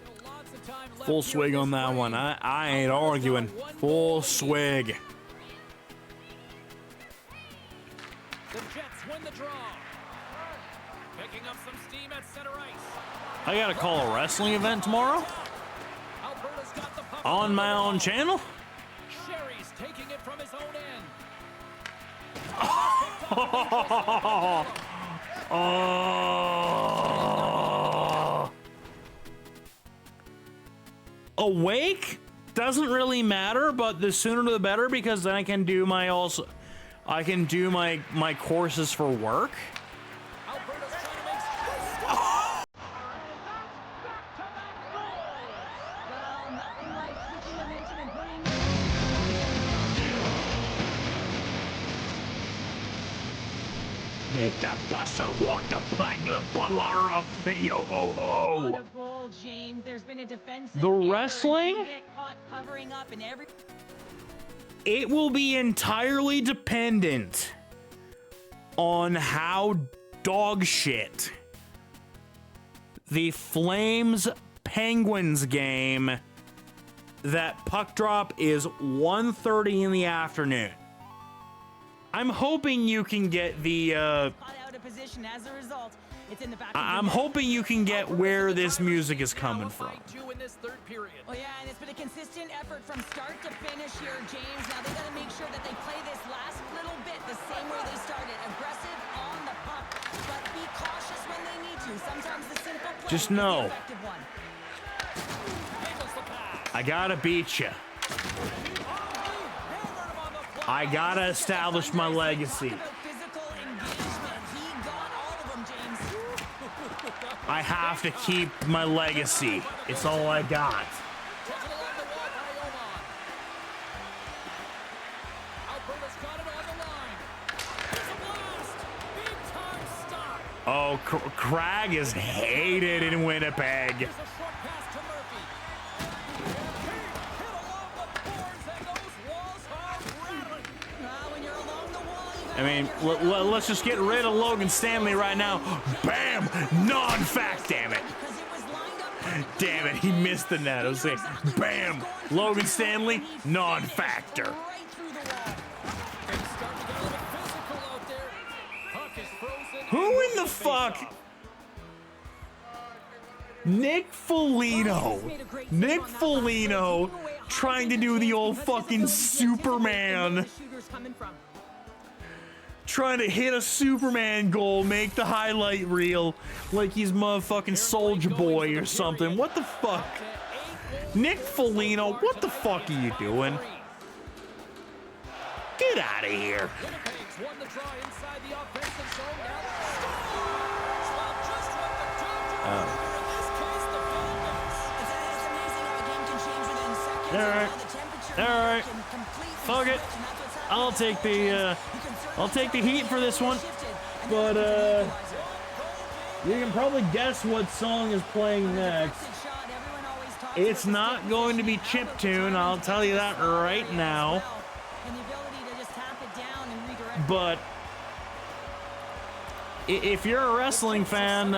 Still lots of time left Full here swig in on this that one. frame. I ain't arguing. Full swig. The Jets win the draw. Picking up some steam at center ice. I gotta call a wrestling event tomorrow Alberta's got the puck on my own channel. Sherry's taking it from his own end. Oh. awake doesn't really matter, but the sooner the better, because then I can do my my courses for work. Make the busser walk the plank, the butler of the yo-ho-ho. The wrestling? It will be entirely dependent on how dog shit the Flames Penguins game that puck drop is 1:30 in the afternoon. I'm hoping you can get the I'm hoping you can get where this music is coming from. Oh yeah, and it's been a consistent effort from start to finish here, James. Now they got to make sure that they play this last little bit the same way they started, aggressive on the puck, but be cautious when they need to. Sometimes the simple play just know, is the effective one. I gotta beat you. I gotta establish my legacy. I have to keep my legacy. It's all I got. Oh, Cragg is hated in Winnipeg. I mean, let's just get rid of Logan Stanley right now. Bam! Non-fact, damn it. Damn it, he missed the net. I was saying, bam! Logan Stanley, non-factor. Who in the fuck? Nick Foligno. Nick Foligno trying to do the old fucking Superman. Trying to hit a Superman goal, make the highlight reel like he's motherfucking Soldier Boy or something. What the fuck? Nick Foligno, what the fuck are you doing? Get out of here. Alright. Alright. Fuck it. I'll take the heat for this one, but you can probably guess what song is playing next. It's not going to be Chiptune, I'll tell you that right now. But if you're a wrestling fan,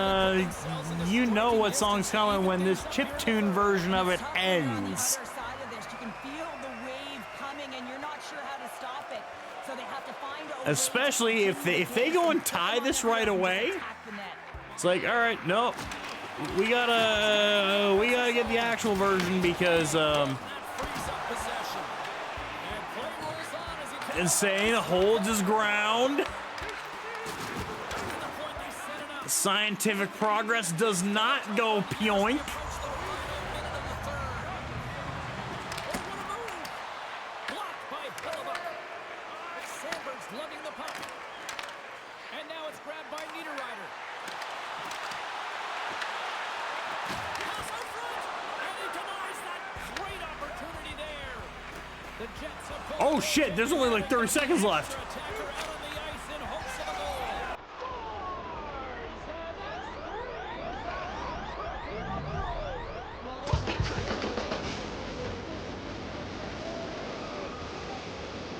you know what song's coming when this chiptune version of it ends. Especially if they go and tie this right away, it's like, all right, nope, we gotta get the actual version because Insane holds his ground. Scientific progress does not go pyoink. Oh shit, there's only like 30 seconds left.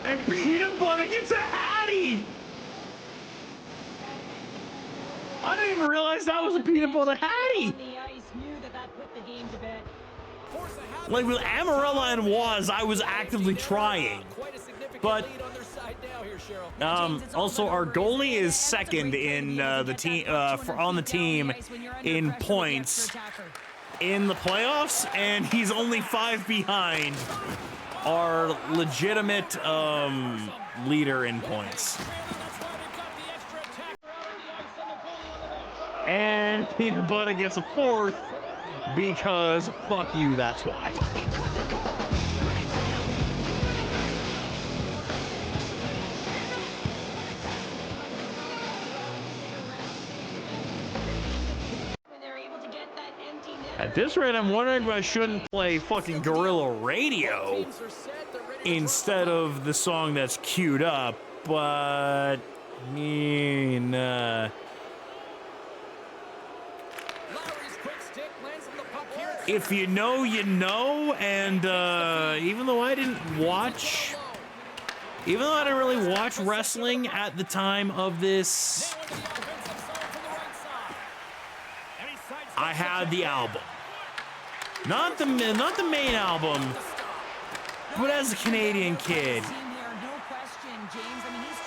And peanut butter gets a Hattie! I didn't even realize that was a peanut butter Hattie! Like with Amarella and Waz, I was actively trying. But also our goalie is second in the team on the team in points in the playoffs, and he's only 5 behind our legitimate leader in points. And peanut butter gets a 4th. because fuck you, that's why. At this rate, I'm wondering if I shouldn't play fucking Guerrilla Radio instead of the song that's queued up, but... nah. If you know, you know, and even though I didn't really watch wrestling at the time of this, I had the album. Not the main album, but as a Canadian kid,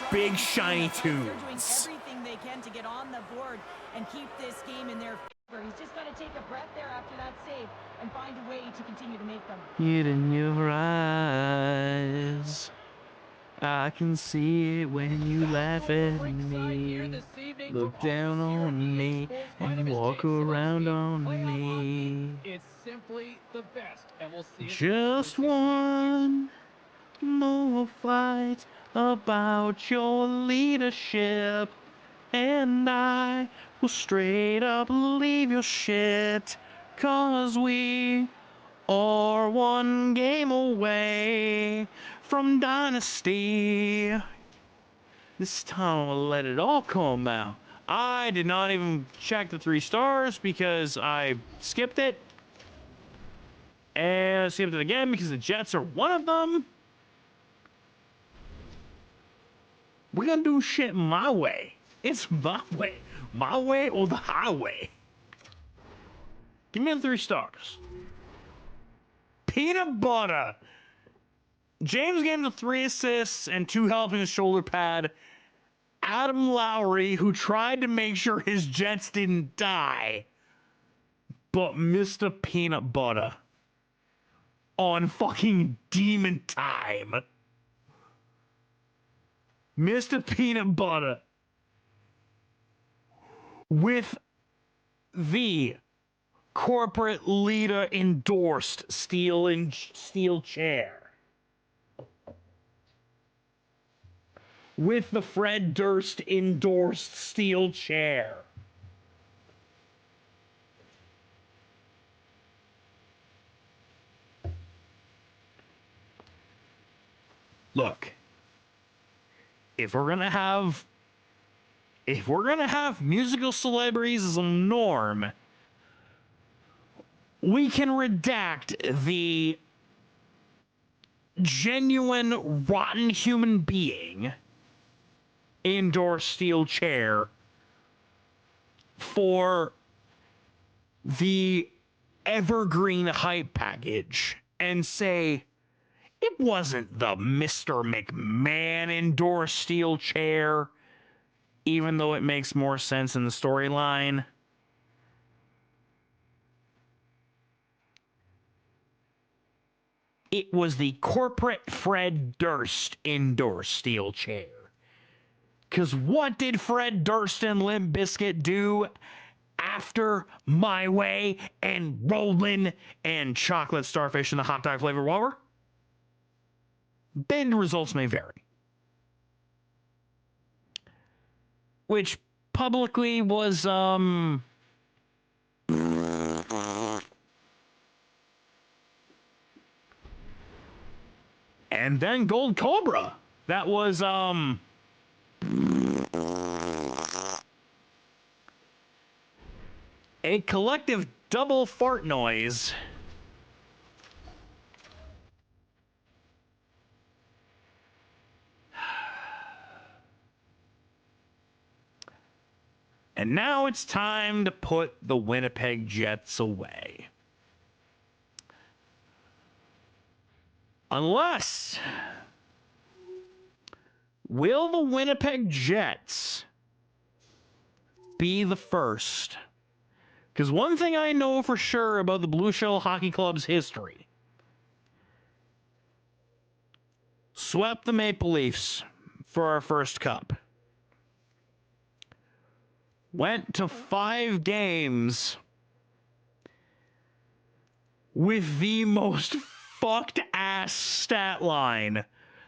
big shiny tunes. Everything they can to get on the board and keep this game in their favor. He's just got to take a breath there after that save and find a way to continue to make them. It in your eyes, I can see it when you laugh at me, look down on me, and walk around on me. It's simply the best, and we'll see. Just one more fight about your leadership, and I will straight up leave your shit, 'cause we are one game away from Dynasty. This time I'll let it all come out. I did not even check the 3 stars because I skipped it. And I skipped it again because the Jets are one of them. We're gonna do shit my way. It's my way. My way or the highway. Give me the 3 stars. Peanut butter. James gave him the 3 assists and 2 helping his shoulder pad. Adam Lowry, who tried to make sure his Jets didn't die, but Mr. Peanut Butter on fucking demon time. Mr. Peanut Butter with the corporate leader endorsed steel chair. With the Fred Durst endorsed steel chair. Look, if we're gonna have musical celebrities as a norm, we can redact the genuine rotten human being indoor steel chair for the evergreen hype package and say it wasn't the Mr. McMahon indoor steel chair, even though it makes more sense in the storyline. It was the corporate Fred Durst indoor steel chair. Because what did Fred Durst and Limp Bizkit do after My Way and Rollin' and Chocolate Starfish and the hot dog flavor Wawa? Then results may vary. Which publicly was, and then Gold Cobra. That was, a collective double fart noise. And now it's time to put the Winnipeg Jets away. Unless, will the Winnipeg Jets be the first? Because one thing I know for sure about the Blue Shell Hockey Club's history: swept the Maple Leafs for our first cup. Went to 5 games with the most fucked ass stat line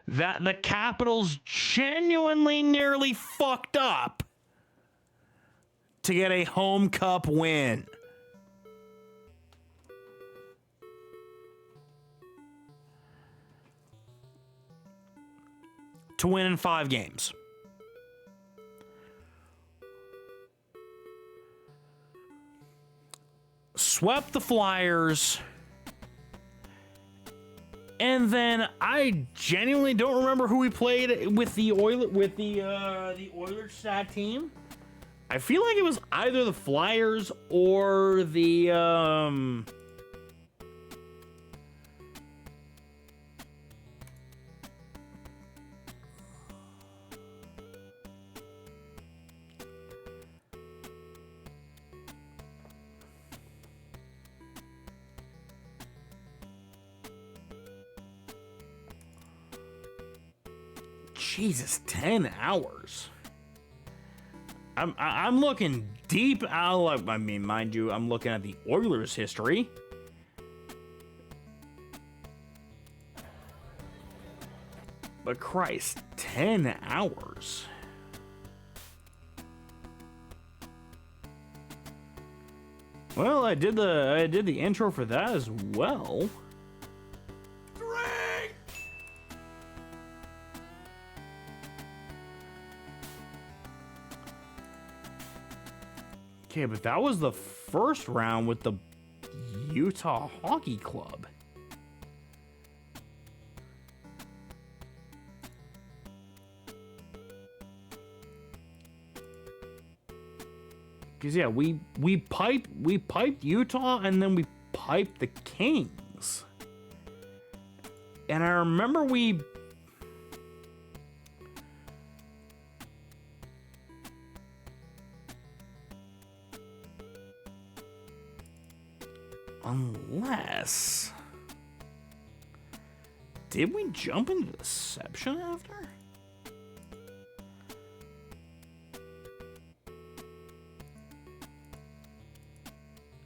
that the Capitals genuinely nearly fucked up to get a home cup win. To win in 5 games. Swept the Flyers. And then I genuinely don't remember who we played with the Oilers stat team. I feel like it was either the Flyers or the Jesus, 10 hours. I'm looking deep out. I mean, mind you, I'm looking at the Oilers history. But Christ, 10 hours. Well, I did the intro for that as well. Okay, but that was the first round with the Utah Hockey Club. Cause yeah, we piped Utah and then we piped the Kings. And I remember we unless... Did we jump into Deception after?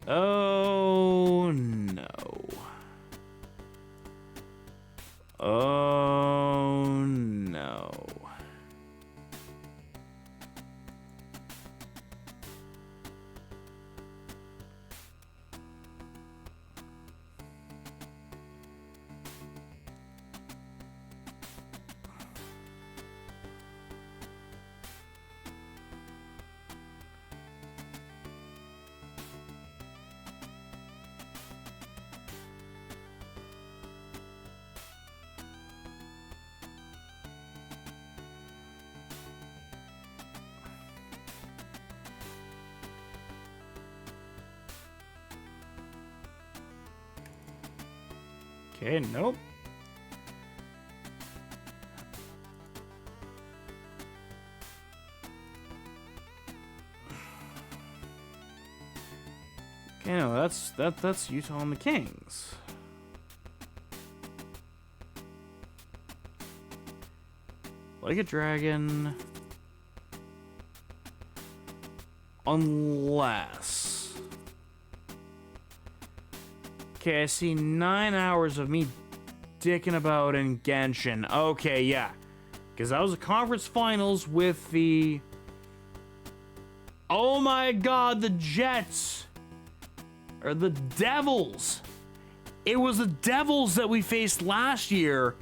Oh, no. Oh, no. Okay, nope. Okay, no, that's Utah and the Kings. Like a dragon. Unless... Okay, I see 9 hours of me dicking about in Genshin. Okay, yeah. Because that was the conference finals with the... Oh my god, the Jets! Or the Devils! It was the Devils that we faced last year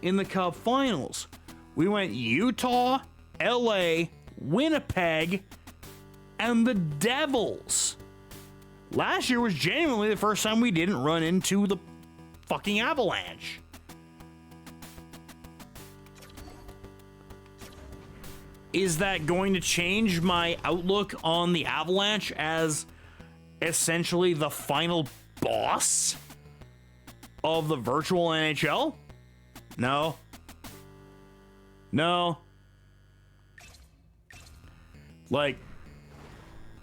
in the Cup finals. We went Utah, LA, Winnipeg, and the Devils. Last year was genuinely the first time we didn't run into the fucking Avalanche. Is that going to change my outlook on the Avalanche as essentially the final boss of the virtual NHL? No. No. Like,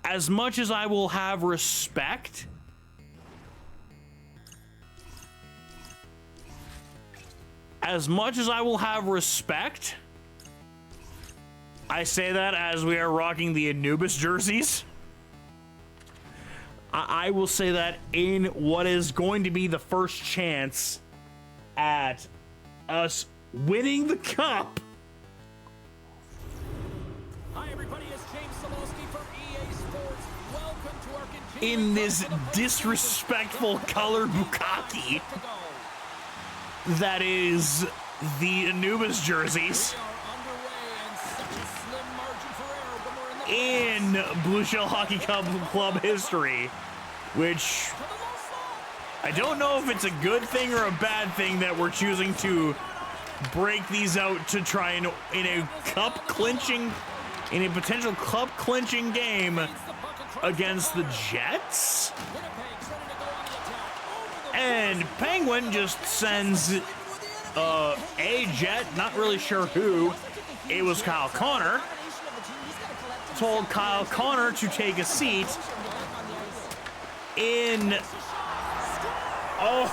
as much as I will have respect, I say that as we are rocking the Anubis jerseys. I will say that in what is going to be the first chance at us winning the cup. Hi everybody, it's James Solowski from EA Sports. Welcome to our continuing In this run for the first disrespectful colored bukkake that is the Anubis jerseys We are underway and such a slim margin for error when we're in the in Blue Shell Hockey Club history, which I don't know if it's a good thing or a bad thing that we're choosing to break these out to try and in a potential cup clinching game against the Jets. And Penguin just sends a Jet, not really sure who. It was Kyle Connor. Told Kyle Connor to take a seat in. Oh,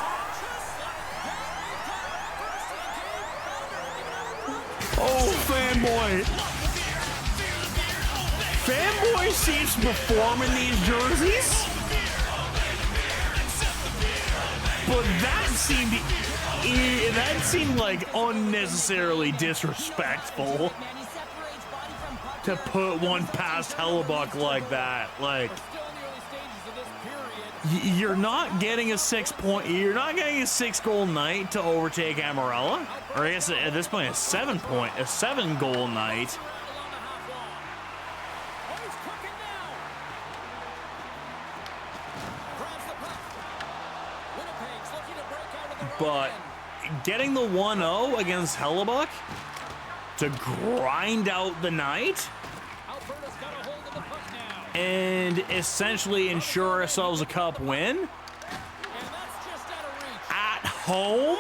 fanboy. Fanboy seems to perform in these jerseys. But that seemed like unnecessarily disrespectful to put one past Hellebuck like that. Like, you're not getting a 6 goal night to overtake Amarella, or I guess at this point a 7 goal night. But getting the 1-0 against Hellebuck to grind out the night and essentially ensure ourselves a cup win at home.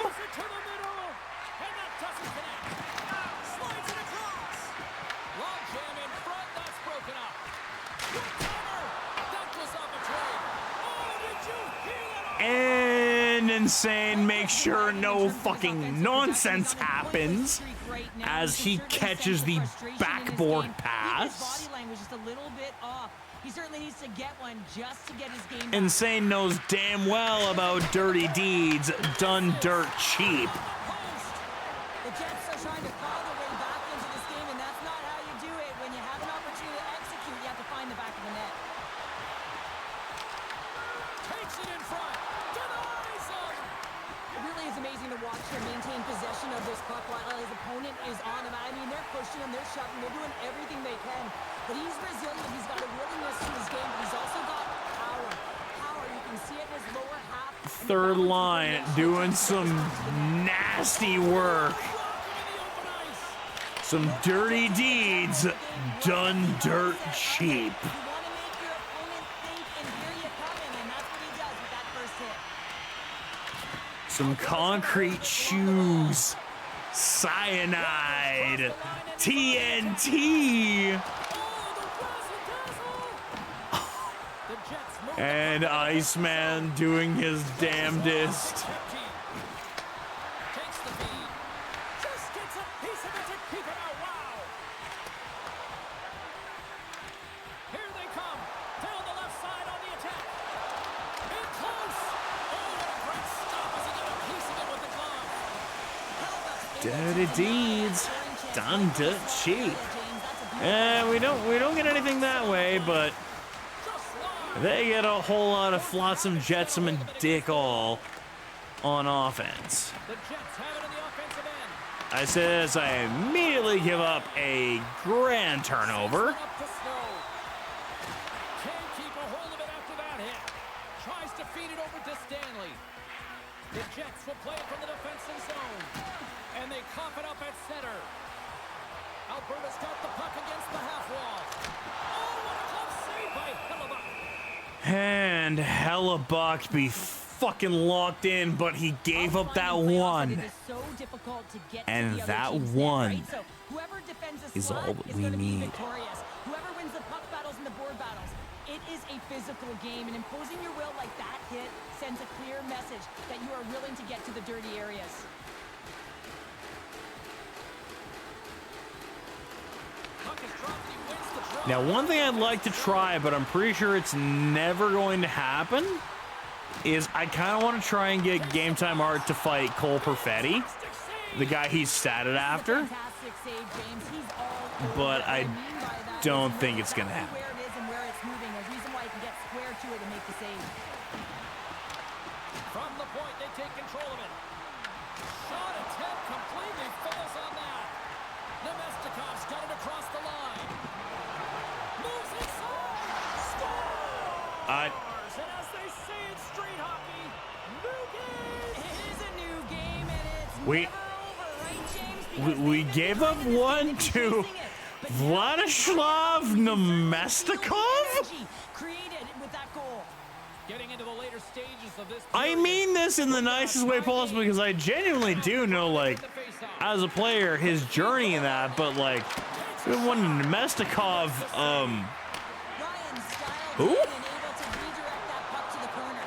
And Insane makes sure no fucking nonsense happens as he catches the backboard pass. He certainly needs to get one just to get his game back. Insane knows damn well about dirty deeds done dirt cheap. The Jets are trying to claw their way back into this game, and that's not how you do it. When you have an opportunity to execute, you have to find the back of the net. Takes it in front. Denies him. It really is amazing to watch him maintain possession of this puck while his opponent is on him. I mean, they're pushing him, they're shoving, they're doing everything they can. But he's resilient, he's got a willingness to his game, but he's also got power. Power, you can see it in his lower half. Third line doing some nasty work. Some dirty deeds done dirt cheap. You want to make your opponent think and hear you coming, and that's what he does with that first hit. Some concrete shoes. Cyanide. TNT. And Iceman doing his damnedest. Takes the feed. Just gets a piece of it to keep it out. Wow. Here they come. Down the left side on the attack. In close. Oh, what a great stop as he got a piece of it with the glove. Dirty deeds done dirt cheap. And we don't get anything that way, but they get a whole lot of flotsam, jetsam, and dick all on offense. The Jets have it in the offensive end. I says I immediately give up a grand turnover. Up to Snow. Can't keep a hold of it after that hit. Tries to feed it over to Stanley. The Jets will play it from the defensive zone. And they cough it up at center. Alberta's got the puck against the half wall. Oh, what a glove save by Hellebuck. And Hellebuck be fucking locked in, but he gave up that one. And that one is all that we need. Whoever wins the puck battles and the board battles, it is a physical game, and imposing your will like that hit sends a clear message that you are willing to get to the dirty areas. Puck is dropped, he wins the draw. Now, one thing I'd like to try, but I'm pretty sure it's never going to happen, is I kind of want to try and get Game Time Art to fight Cole Perfetti, the guy he's statted after, but I don't think it's going to happen. From the point, they take control of it. Shot attempt completely fails on that. Nemestikov's got it across the line. Moves inside. Scores! And as they say in street hockey, new game. It is a new game, and it's We- never over, right, James? Because We they gave have up the one advantage to of chasing it. But now Vladislav Nemestikov? energy created with that goal. Getting into the later stages of this I period. mean this in the nicest way possible because I genuinely do know, like, as a player, his journey in that, but, like, when Nemestikov, Ryan styled Who? in and able to redirect that puck to the corner.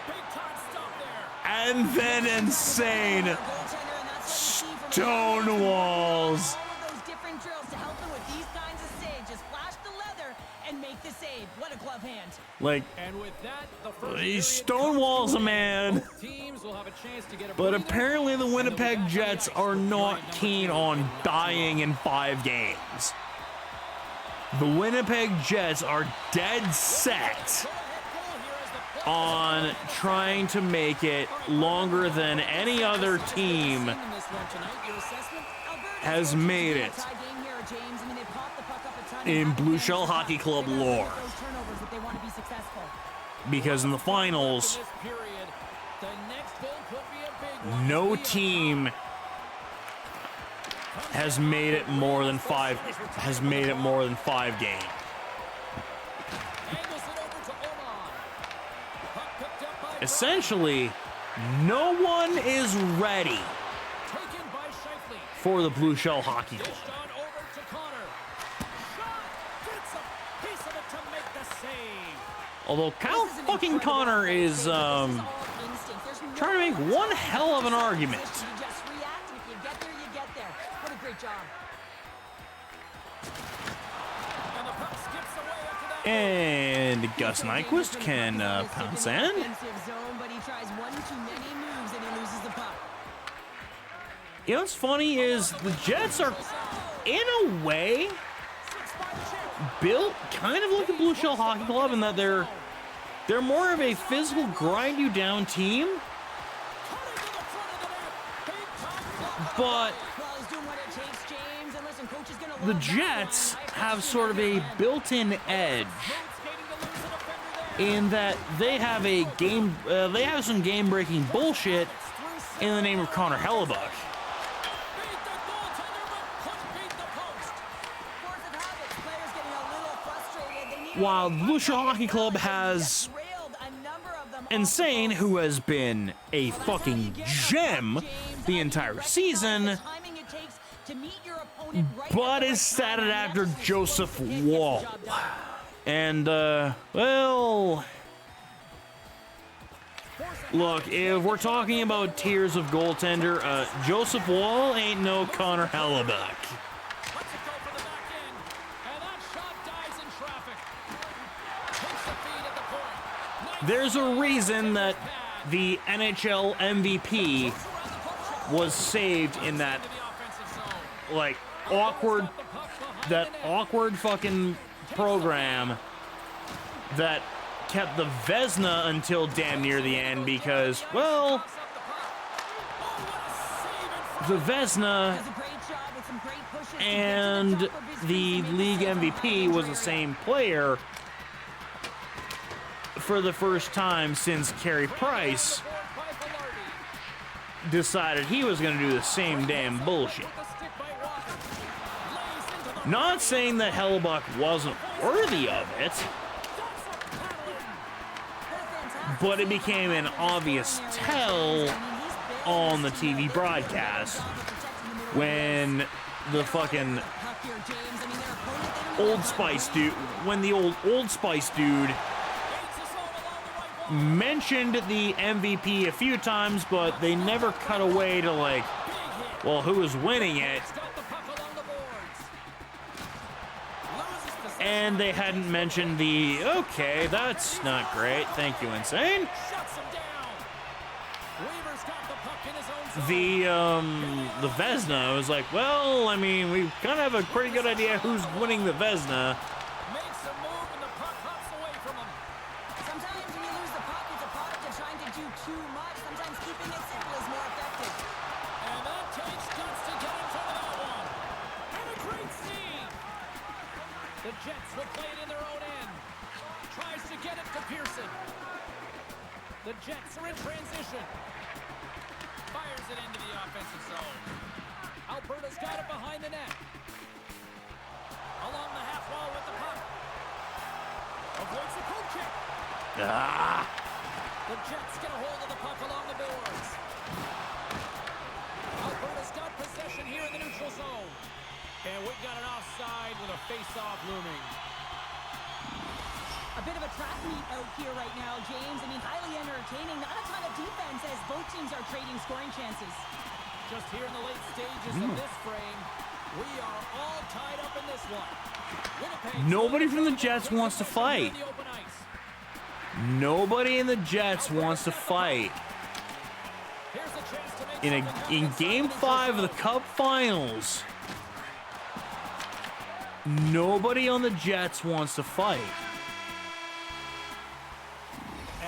Big time stop there. and then insane Goaltender, and that's what you see from Stonewalls. all of those different drills to help them with these kinds of saves. Just flash the leather and make the save. What a glove hand. Like, And with that, the first he period Stonewalls a comes to an man. end. Both teams will have a chance to get a But breather, apparently the and they'll be Winnipeg back on the Jets ice are for not period number keen 2. on dying in 5 games. The Winnipeg Jets are dead set on trying to make it longer than any other team has made it in Blue Shell Hockey Club lore. Because in the finals, This period, the next goal could be a big one. no team has made it more than 5 games. Angles it over to Oman. Puck picked up by Essentially, no one is ready taken by Scheifele. for the Blue Shell Hockey Club. Dished on over to Connor. Shot gets a piece of it to make the save. Although Kyle fucking Connor is trying to make one hell of an argument. You just react, and if you get there, you get there. What a great job. And the puck skips away after that. And Gus Nyquist can pounce in. Offensive zone, but he tries one too many moves and he loses the puck. You know what's funny is the Jets are, in a way, built kind of like the Blue Shell Hockey Club in that they're more of a physical grind you down team, but Well, he's doing what it takes, James. And listen, coach is gonna the love that Jets one. have sort of a built-in edge in that they have they have some game-breaking bullshit in the name of Connor Hellebuck. Beat the goaltender, but couldn't beat the post. Force of habit, players getting a little frustrated. They need While the Blue Shell Hockey Club has just railed a number of them off Insane, the who has been a post. fucking gem the entire season, The timing it takes to meet your opponent right at but the is right statted time, and after that's just Joseph gets the Wall. job done. And, well, look, if we're talking about tiers of goaltender, Joseph Wall ain't no Connor Hellebuck. Let's it go for the back end. And that shot dies in traffic. Takes the feed at the point. There's a reason that the NHL MVP was saved in that, like, awkward fucking program that kept the Vezina until damn near the end because, well, the Vezina Does a great job with some great pushes to get to and top of his the feet to make league save from MVP that was the injury. same player for the first time since Carey Price decided he was going to do the same damn bullshit. Not saying that Hellebuck wasn't worthy of it, but it became an obvious tell on the TV broadcast when the fucking Old Spice dude, Old Spice dude mentioned the MVP a few times, but they never cut away to, like, well, who was winning it? And they hadn't mentioned the, okay, that's not great. Thank you, Insane. Shuts him down. Weaver's got the puck in his own zone. The Vezina, I was like, well, I mean, we kind of have a pretty good idea who's winning the Vezina. Makes a move and the puck hops away from him. Sometimes when you lose the puck, it's a product of trying to do too much. Sometimes keeping it simple is more effective. And that takes guts to get in front of that one. And a great steam. The Jets will play it in their own end. Tries to get it to Pearson. The Jets are in transition. Fires it into the offensive zone. Alberta's got it behind the net. Along the half wall with the puck. Avoids the poke check. The Jets get a hold of the puck along the boards. Alberta's got possession here in the neutral zone. And we've got an offside with a face-off looming. A bit of a track meet out here right now, James. I mean, highly entertaining. Not a ton of defense as both teams are trading scoring chances. Just here in the late stages of this frame, we are all tied up in this one. Winnipeg Nobody from the Jets wants to fight. Nobody in the Jets wants to fight. Here's a chance to make In Game 5 of the Cup Finals, nobody on the Jets wants to fight.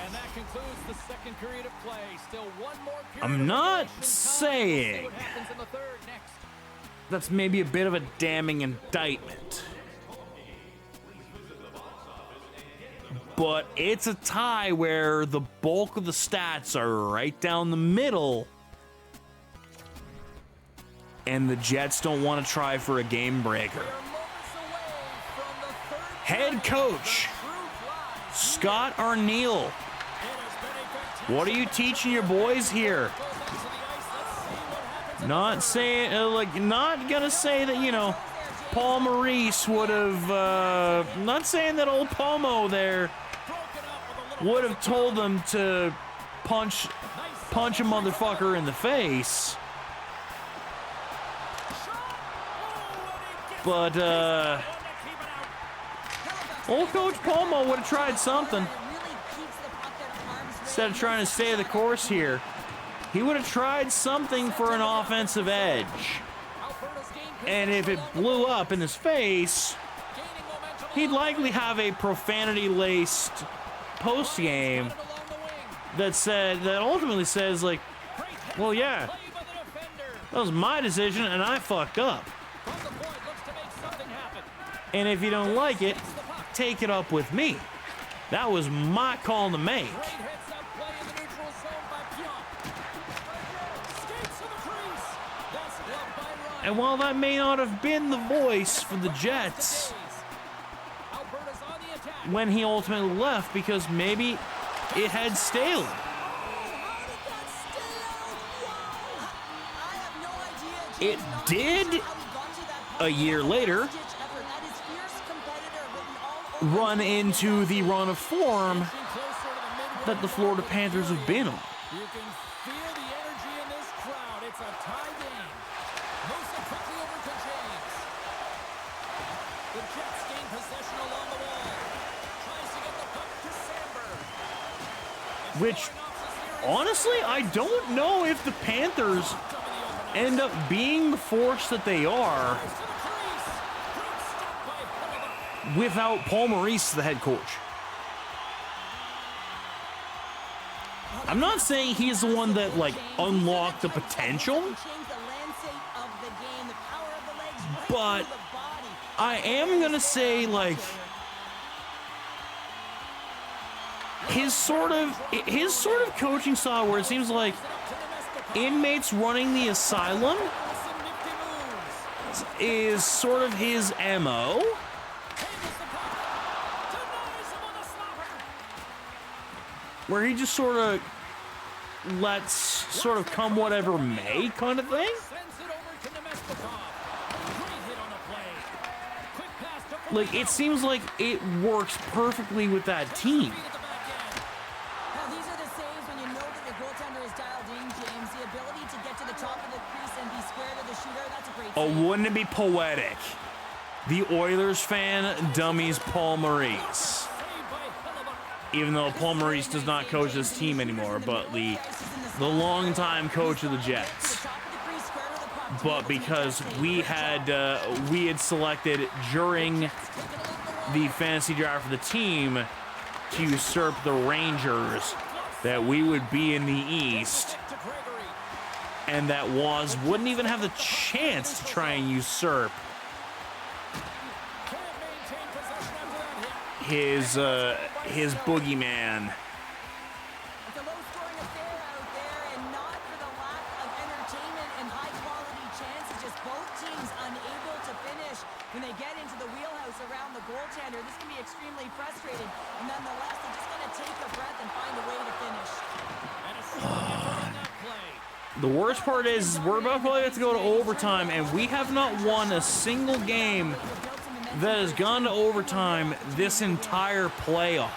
And that concludes the second period of play. Still one more period. I'm not of regulation time. saying We'll see what happens in the third next. that's maybe a bit of a damning indictment. But it's a tie where the bulk of the stats are right down the middle. And the Jets don't want to try for a game breaker. We are moments away from the third Head period. coach, The truth lies. Scott Arneal. It has been a fantastic What are you teaching your boys here? go back to the ice. Let's see what happens in Not the third. saying, not gonna say that, you know, Paul Maurice would have, not saying that old Pomo there Broken up with a little would have told them to punch a motherfucker in the face. But, old Coach Pomo would have tried something. Instead of trying to stay the course here, he would have tried something for an offensive edge. And if it blew up in his face, he'd likely have a profanity-laced post-game that ultimately says, like, well, yeah, that was my decision and I fucked up. And if you don't like it, take it up with me. That was my call to make. And while that may not have been the voice for the Jets when he ultimately left, because maybe it had stale. It did a year later run into the run of form that the Florida Panthers have been on. You can feel the energy in this crowd. It's a tie game. Moves it quickly over to James. The Jets gain possession along the wall. Tries to get the puck to Sandberg. Which, honestly, I don't know if the Panthers end up being the force that they are without Paul Maurice, the head coach. I'm not saying he's the one that, like, unlocked the potential, but I am gonna say, like, his sort of coaching style, where it seems like inmates running the asylum is sort of his MO. Where he just sort of lets sort of come whatever may kind of thing. Like, it seems like it works perfectly with that team. Well, these are the saves when you know that your goaltender is dialed in, James. The ability to get to the top of the crease and be square to the shooter, that's a great Oh, save. wouldn't it be poetic the Oilers fan dummies Paul Maurice. Even though Paul Maurice does not coach this team anymore, but the longtime coach of the Jets. But because we had selected during the fantasy draft for the team to usurp the Rangers that we would be in the East, and that wouldn't even have the chance to try and usurp his boogeyman. It's a low-scoring affair out there, and not for the lack of entertainment and high-quality chances. Just both teams unable to finish when they get into the wheelhouse around the goaltender. This can be extremely frustrating, and nonetheless, they're just going to take a breath and find a way to finish. The worst part is we're about to go to overtime, and we have not won a single game that has gone to overtime this entire playoff.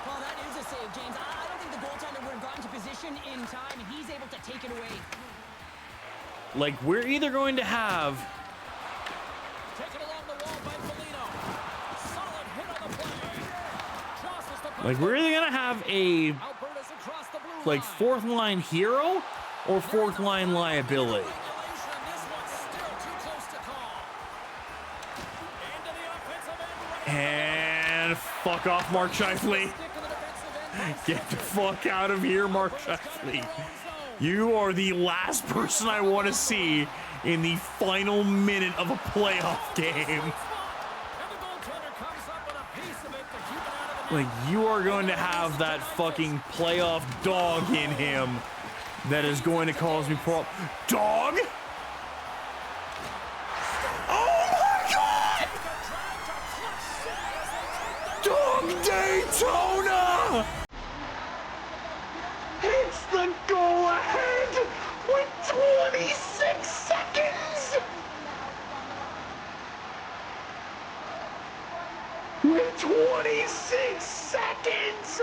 Well, that is a save, James. I don't think the goaltender would have gotten to position in time, and he's able to take it away. Like, we're either going to have Taken along the wall by Foligno. Solid hit on the play. Crosses the puck. like we're either gonna have a Alberta's across the blue like line. fourth line hero or fourth line liability. This one's still too close to call. Into the offensive end. And fuck off, Mark Scheifele. Stick to the defensive end. Get the fuck out of here, Mark Scheifele. You are the last person I want to see in the final minute of a playoff game. And the goaltender comes up with a piece of it to keep it out of the net. Like, you are going to have that fucking playoff dog in him that is going to cause me dog? Oh my god! Dog Daytona! It's the go-ahead with 26 seconds! With 26 seconds!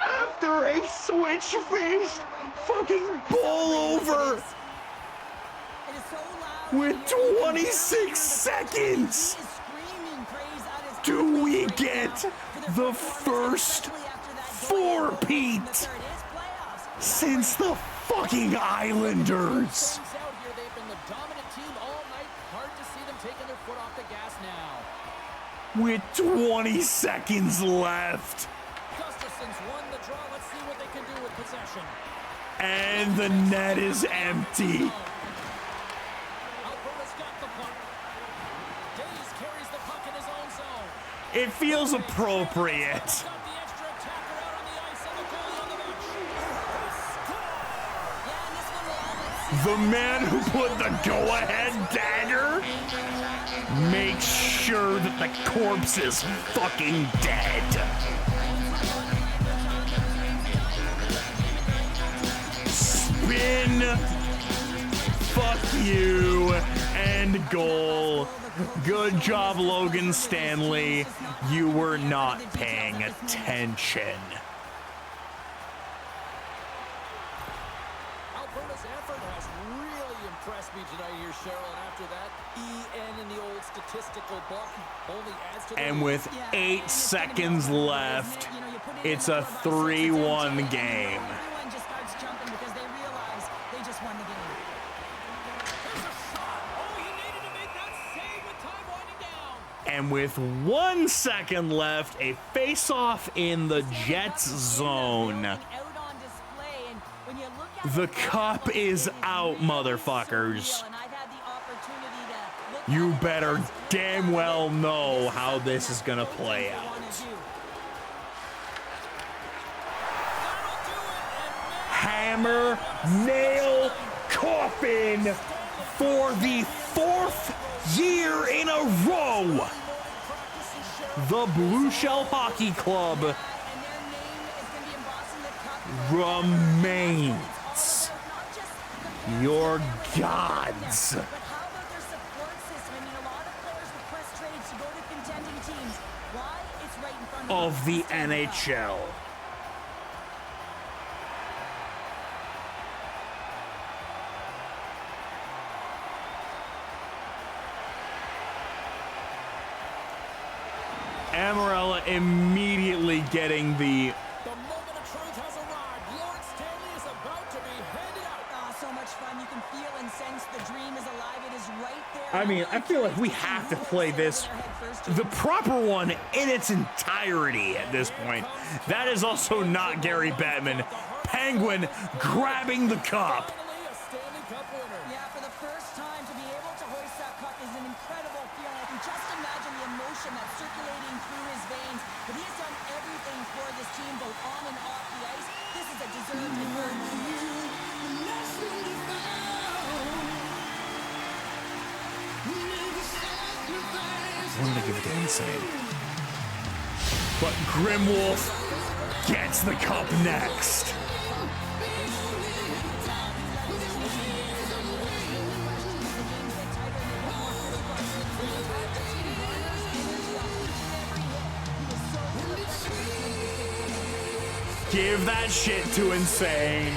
After a switch-faced fucking ball over! It is so loud. With 26 seconds! He is screaming praise at his Do we teammates get right now for their the performance, first especially after that goal in the four-peat third. It is playoffs. since the fucking Islanders? Points out here, they've been the dominant team all night. Hard to see them taking their foot off the gas now. With 20 seconds left. Gustafson's won the draw. Let's see what they can do with possession. And the net is empty. Alberta's got the puck. Days carries the puck in his own zone. It feels appropriate. Got the extra attacker out on the ice and the goalie on the bench. Yeah, and this one will all The man who put the go-ahead dagger makes sure that the corpse is fucking dead. Spin, fuck you, and goal. Good job, Logan Stanley. You were not paying attention. Alberta's effort has really impressed me tonight here, Cheryl. And after that, EN in the old statistical book only adds to the And lead. with 8 seconds left, it's a 3-1 game. Everyone just starts jumping because they realize they just won the game. There's a shot. Oh, he needed to make that save with time winding down. And with 1 second left, a face-off in the Jets zone. Out on display, and when you look at The it, cup is out, motherfuckers. and I've had the opportunity to look You at it better as damn well know how this is gonna play they out. wanna do. Hammer, nail, coffin for the 4th year in a row. The Blue Shell Hockey Club And their name is going to be embossed in the cup. remains Not just the your gods. gods. But how about their support system? I mean, a lot of players request trades to go to contending teams. Why? It's right in front of Of the them. NHL. Amarella immediately getting the... The moment of truth has arrived. Lord Stanley is about to be handed out. Oh, so much fun. You can feel and sense the dream is alive. It is right there. I mean, I feel like we have to play this, the proper one, in its entirety at this point. That is also not Gary Bettman. Penguin grabbing the cup. Finally, a Stanley Cup winner. Yeah, for the first time to be able to hoist that cup is an incredible feeling. I can just imagine the emotion that's circulating through his veins. But he has done everything for this team, both on and off the ice. This is a deserved and earned moment. Wanted to give it to Insane. But Grimwolf gets the cup next. Give that shit to Insane.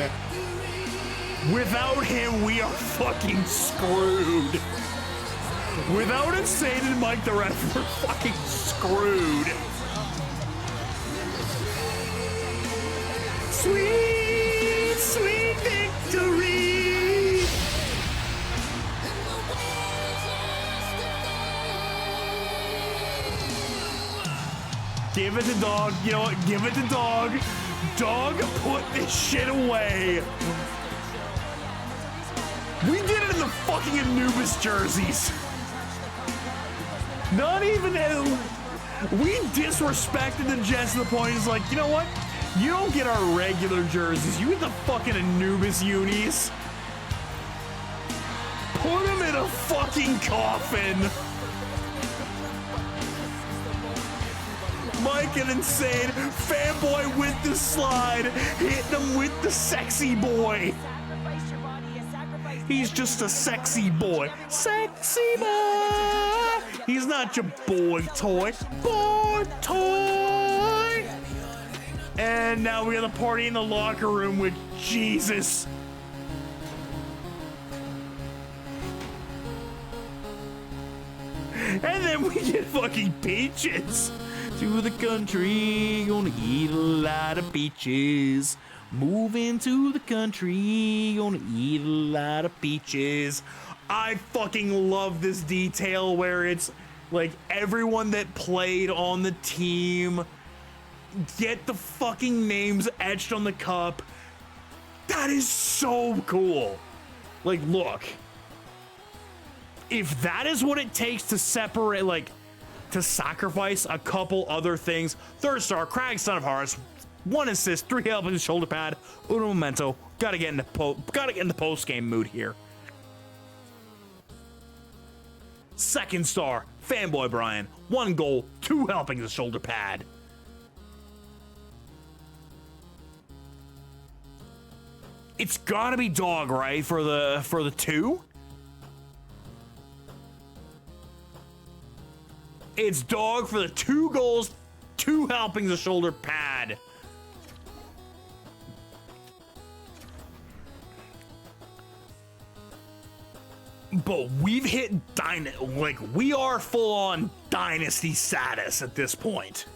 Without him, we are fucking screwed. Without Insane and Mike the Ref, we're fucking screwed. Sweet, sweet victory. Give it to Dog. You know what? Give it to Dog. Dog, put this shit away. We did it in the fucking Anubis jerseys. Not even we disrespected the Jets to the point it's like, you know what? You don't get our regular jerseys. You get the fucking Anubis unis. Put them in a fucking coffin. Mike and Insane, fanboy with the slide, hitting him with the sexy boy. He's just a sexy boy. Sexy boy. He's not your boy toy. Boy toy. And now we have the party in the locker room with Jesus. And then we get fucking peaches. To the country, gonna eat a lot of peaches. Moving to the country, gonna eat a lot of peaches. I fucking love this detail where it's like everyone that played on the team get the fucking names etched on the cup. That is so cool. Like, look, if that is what it takes to separate, like, to sacrifice a couple other things. Third star, Craig, son of Horus, 1 assist, 3 help in the shoulder pad, uno memento. Gotta get in the post game mood here. Second star, fanboy Brian, 1 goal, 2 helping the shoulder pad. It's gotta be Dog, right, for the 2. It's Dog for the 2 goals, 2 helpings the shoulder pad. But we've hit we are full on dynasty status at this point.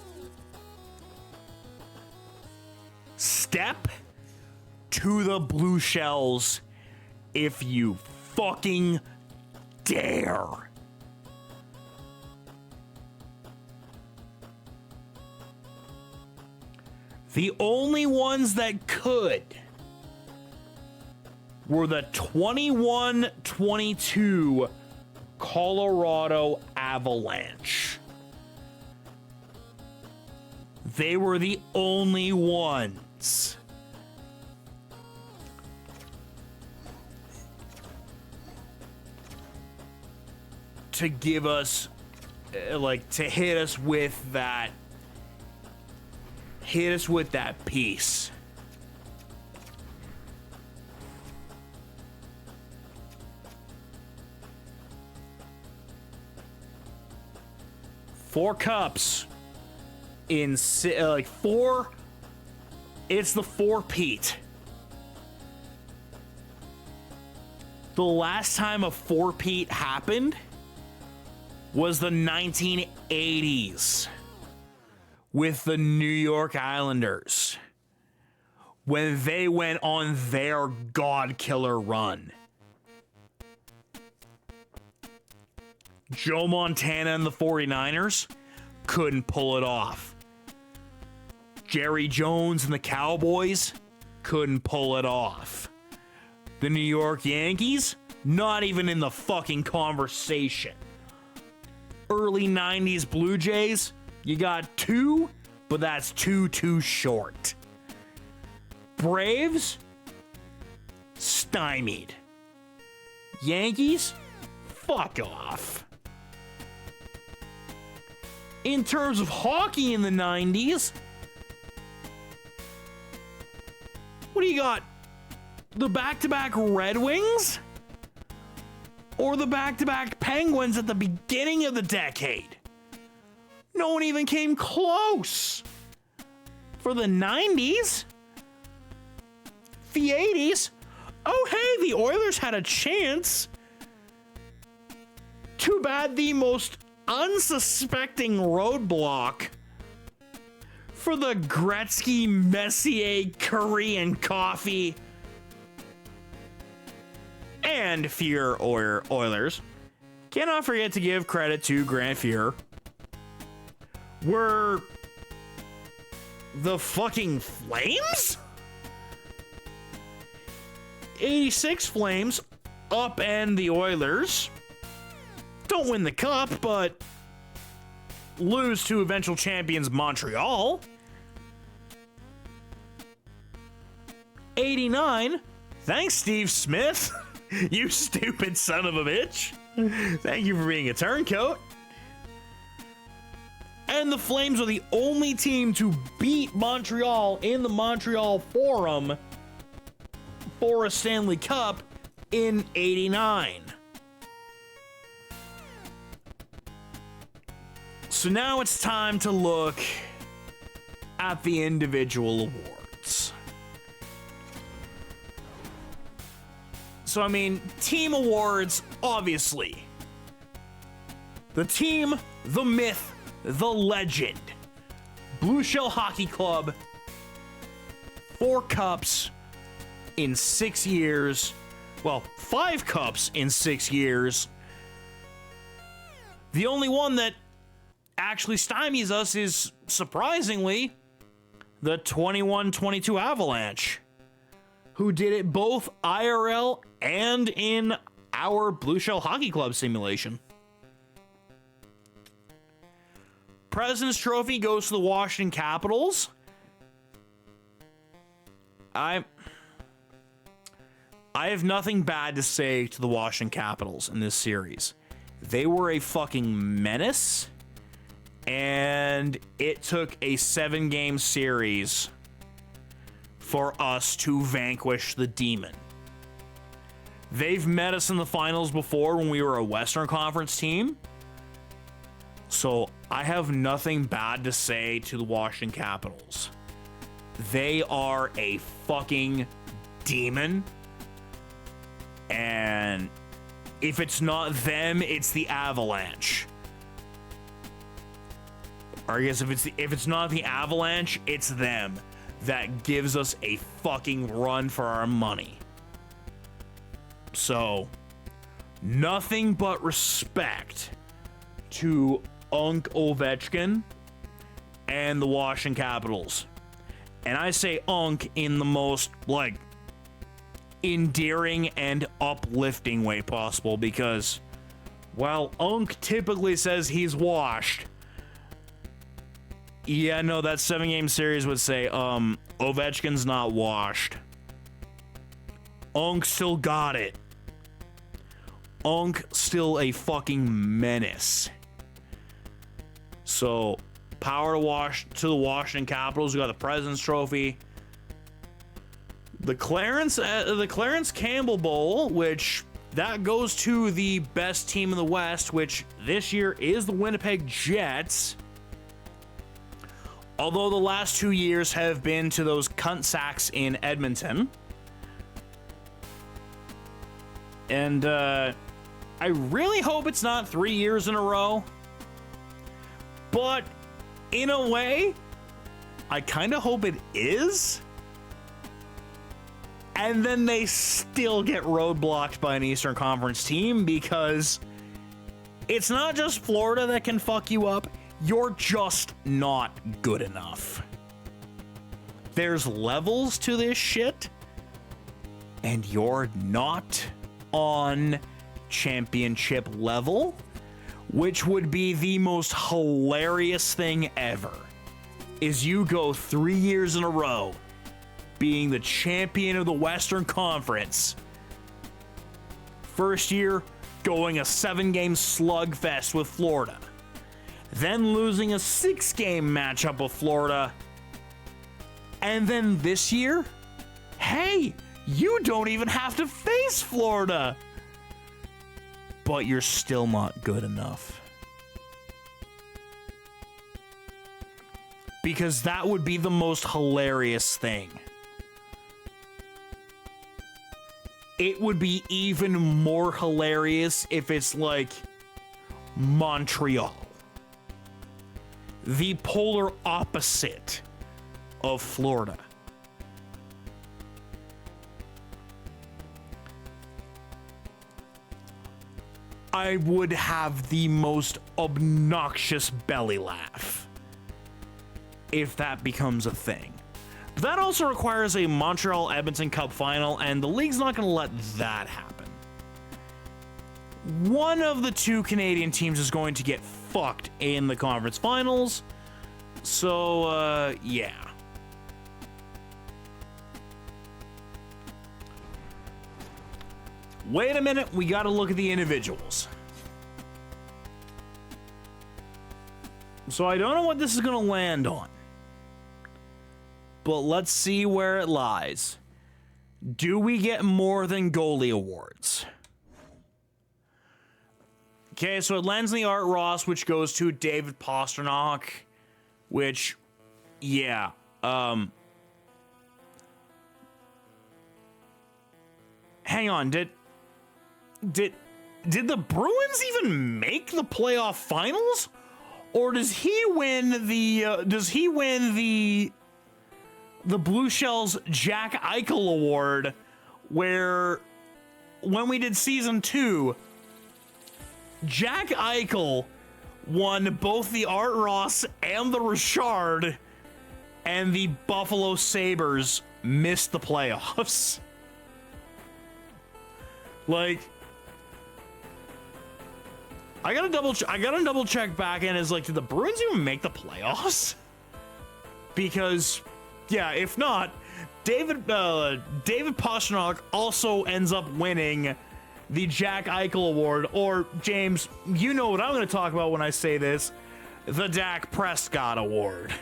Step to the Blue Shells if you fucking dare. The only ones that could were the 21-22 Colorado Avalanche. They were the only ones. To give us, to hit us with that. Hit us with that piece. Four cups in 4. It's the 4-peat. The last time a 4-peat happened was the 1980s. with the New York Islanders when they went on their God killer run. Joe Montana and the 49ers couldn't pull it off. Jerry Jones and the Cowboys couldn't pull it off. The New York Yankees, not even in the fucking conversation. Early 90s Blue Jays, you got 2, but that's too short. Braves, stymied. Yankees, fuck off. In terms of hockey in the 90s, what do you got? The back-to-back Red Wings? Or the back-to-back Penguins at the beginning of the decade? No one even came close. For the 90s? The 80s? Oh, hey, the Oilers had a chance. Too bad the most unsuspecting roadblock for the Gretzky, Messier, Curry, and Coffee and Fuhrer Oilers, cannot forget to give credit to Grant Fuhrer, were the fucking Flames? 86 Flames upend the Oilers. Don't win the cup, but lose to eventual champions Montreal. 89, thanks Steve Smith, you stupid son of a bitch. Thank you for being a turncoat. And the Flames are the only team to beat Montreal in the Montreal Forum for a Stanley Cup in 89. So now it's time to look at the individual awards. So, I mean, team awards, obviously. The team, the myth, the legend. Blue Shell Hockey Club, 4 cups in 6 years. Well, 5 cups in 6 years. The only one that actually stymies us is, surprisingly, the 21-22 Avalanche, who did it both IRL and in our Blue Shell Hockey Club simulation. President's Trophy goes to the Washington Capitals. I have nothing bad to say to the Washington Capitals in this series. They were a fucking menace, and it took a 7-game series for us to vanquish the demon. They've met us in the finals before when we were a Western Conference team. So I have nothing bad to say to the Washington Capitals. They are a fucking demon. And if it's not them, it's the Avalanche. Or I guess if it's not the Avalanche, it's them that gives us a fucking run for our money. So, nothing but respect to Unk Ovechkin and the Washington Capitals. And I say Unk in the most, like, endearing and uplifting way possible, because while Unk typically says he's washed, yeah, no, that 7-game series would say, Ovechkin's not washed. Unk still got it. Unk still a fucking menace. So, power to the Washington Capitals. We got the President's Trophy. The Clarence Campbell Bowl, which that goes to the best team in the West, which this year is the Winnipeg Jets. Although the last 2 years have been to those cunt sacks in Edmonton. And I really hope it's not 3 years in a row. But in a way, I kind of hope it is. And then they still get roadblocked by an Eastern Conference team, because it's not just Florida that can fuck you up. You're just not good enough. There's levels to this shit, and you're not on championship level, which would be the most hilarious thing ever, is you go 3 years in a row being the champion of the Western Conference. First year, going a 7-game slugfest with Florida. Then losing a 6-game matchup with Florida. And then this year, hey, you don't even have to face Florida. But you're still not good enough. Because that would be the most hilarious thing. It would be even more hilarious if it's like Montreal. The polar opposite of Florida. I would have the most obnoxious belly laugh if that becomes a thing. But that also requires a Montreal-Edmonton Cup final, and the league's not going to let that happen. One of the two Canadian teams is going to get fucked in the conference finals. So, yeah. Wait a minute, we got to look at the individuals. So I don't know what this is going to land on. But let's see where it lies. Do we get more than goalie awards? Okay, so it lands in the Art Ross, which goes to David Pastrnak, which, yeah, hang on, did the Bruins even make the playoff finals? Or does he win the Blue Shells Jack Eichel Award, where when we did season 2, Jack Eichel won both the Art Ross and the Richard, and the Buffalo Sabres missed the playoffs. Like, I gotta double check back in, is like, did the Bruins even make the playoffs? Because, yeah, if not, David Pastrnak also ends up winning the Jack Eichel Award, or, James, you know what I'm going to talk about when I say this, the Dak Prescott Award.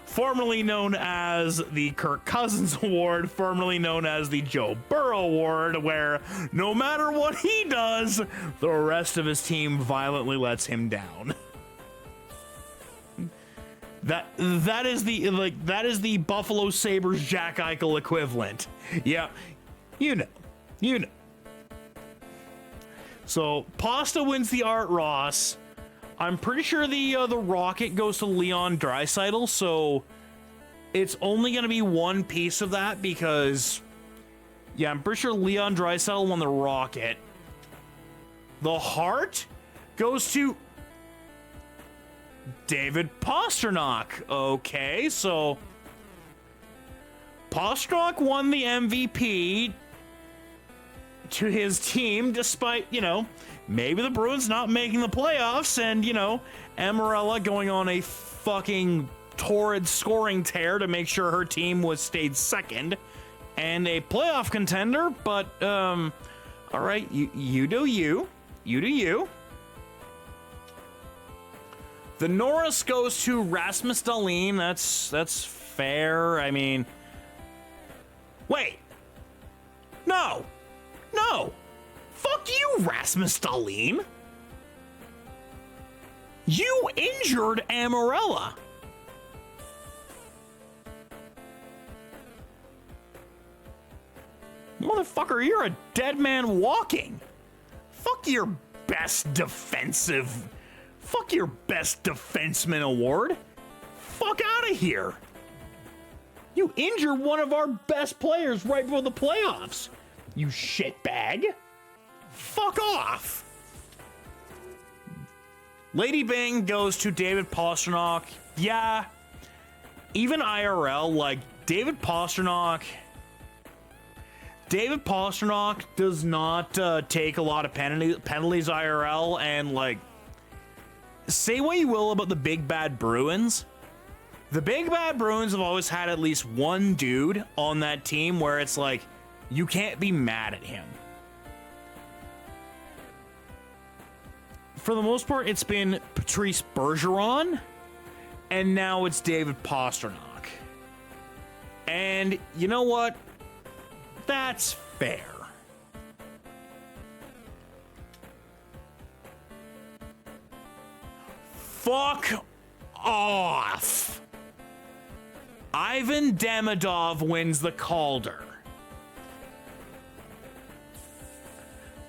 Formerly known as the Kirk Cousins Award, formerly known as the Joe Burrow Award, where no matter what he does, the rest of his team violently lets him down. That is the Buffalo Sabres Jack Eichel equivalent. Yeah, you know. So Pasta wins the Art Ross. I'm pretty sure the Rocket goes to Leon Draisaitl, so it's only going to be one piece of that, because, yeah, I'm pretty sure Leon Draisaitl won the Rocket. The Hart goes to David Pastrnak. Okay, so Pastrnak won the MVP to his team, despite, maybe the Bruins not making the playoffs, and, Amarella going on a fucking torrid scoring tear to make sure her team stayed second, and a playoff contender, but, all right, you do you. You do you. The Norris goes to Rasmus Dahlin. That's fair. I mean, wait. No. Fuck you, Rasmus Dahlin. You injured Amarella. Motherfucker, you're a dead man walking. Fuck your best defenseman award. Fuck out of here. You injured one of our best players right before the playoffs. You shitbag. Fuck off. Lady Bing goes to David Pastrnak. Yeah. Even IRL, like, David Pastrnak does not take a lot of penalties IRL, and, like, say what you will about the Big Bad Bruins. The Big Bad Bruins have always had at least one dude on that team where it's like, you can't be mad at him. For the most part, it's been Patrice Bergeron, and now it's David Pastrnak. And you know what? That's fair. Fuck off. Ivan Demidov wins the Calder.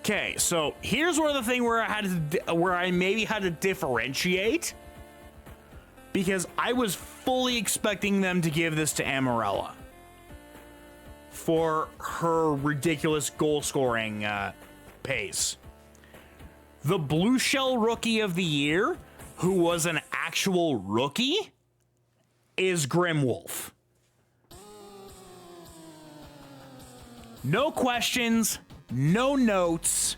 Okay, so here's where the thing where I maybe had to differentiate, because I was fully expecting them to give this to Amarella for her ridiculous goal scoring pace. The Blue Shell Rookie of the Year, who was an actual rookie, is Grimwolf. No questions, no notes.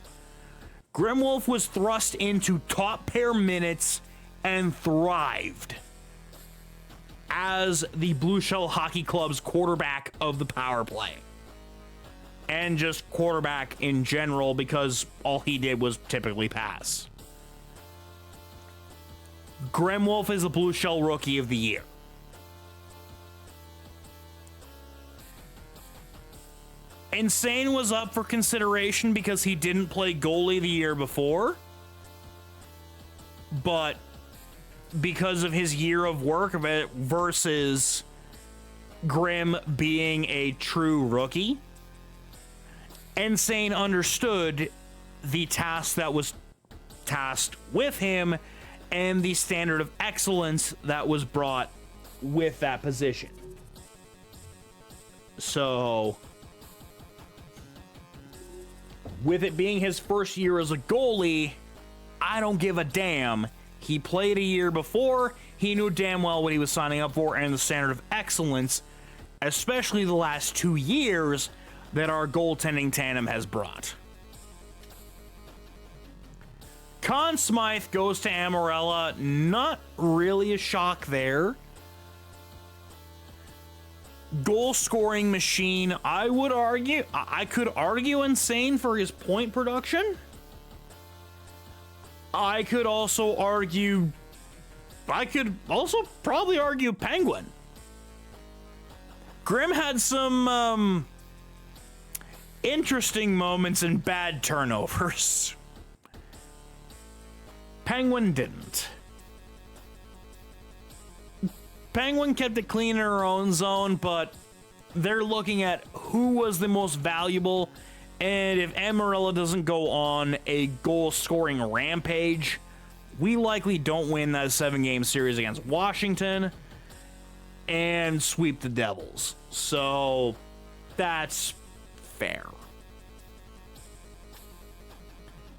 Grimwolf was thrust into top pair minutes and thrived as the Blue Shell Hockey Club's quarterback of the power play. And just quarterback in general, because all he did was typically pass. Grimwolf is the Blue Shell Rookie of the Year. Insane was up for consideration because he didn't play goalie the year before, but because of his year of work of it versus Grim being a true rookie, Insane understood the task that was tasked with him and the standard of excellence that was brought with that position. So, with it being his first year as a goalie, I don't give a damn. He played a year before. He knew damn well what he was signing up for and the standard of excellence, especially the last 2 years, that our goaltending tandem has brought. Conn Smythe goes to Amarella. Not really a shock there. Goal scoring machine, I would argue. I could argue Insane for his point production. I could also probably argue Penguin. Grim had some interesting moments and bad turnovers. Penguin didn't. Penguin kept it clean in her own zone, but they're looking at who was the most valuable, and if Amarella doesn't go on a goal-scoring rampage, we likely don't win that 7-game series against Washington and sweep the Devils. So, that's fair.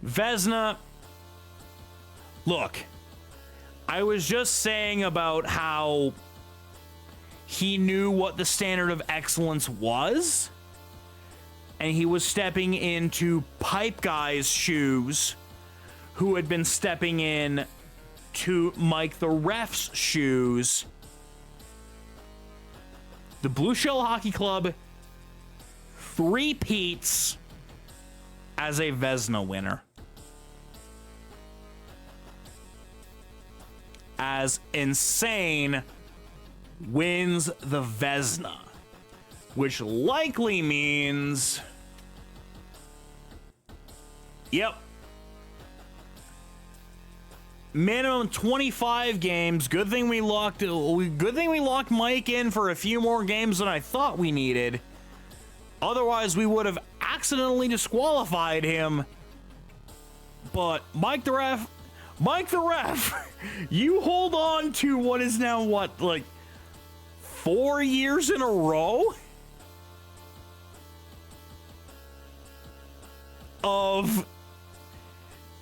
Vezina, look, I was just saying about how he knew what the standard of excellence was, and he was stepping into Pipe Guy's shoes, who had been stepping in to Mike the Ref's shoes. The Blue Shell Hockey Club three-peats as a Vezina winner. As Insane wins the Vezina, which likely means, yep, minimum 25 games. Good thing we locked Mike in for a few more games than I thought we needed. Otherwise, we would have accidentally disqualified him. But Mike the Mike the Ref, you hold on to what is now, what, like 4 years in a row of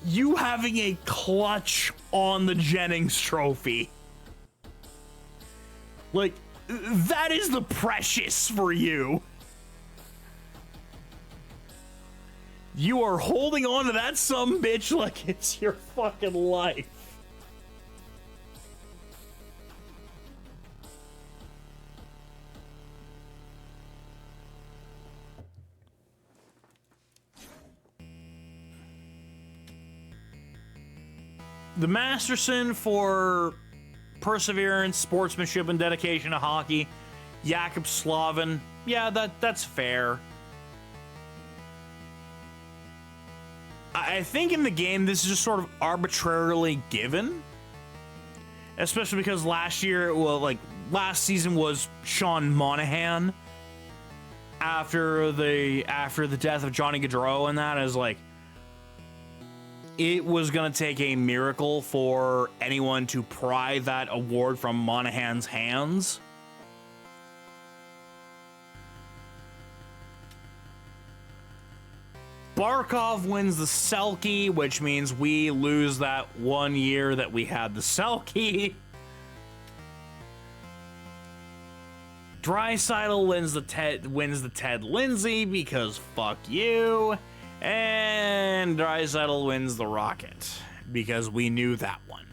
you having a clutch on the Jennings Trophy. Like, that is the precious for you. You are holding on to that sumbitch like it's your fucking life. The Masterson for perseverance, sportsmanship, and dedication to hockey. Jakub Slavin. Yeah, that's fair. I think in the game, this is just sort of arbitrarily given. Especially because last season was Sean Monahan. After the death of Johnny Gaudreau, and that is like, it was going to take a miracle for anyone to pry that award from Monahan's hands. Barkov wins the Selke, which means we lose that 1 year that we had the Selke. Draisaitl wins the Ted Lindsay because fuck you. And Draisaitl wins the Rocket because we knew that one.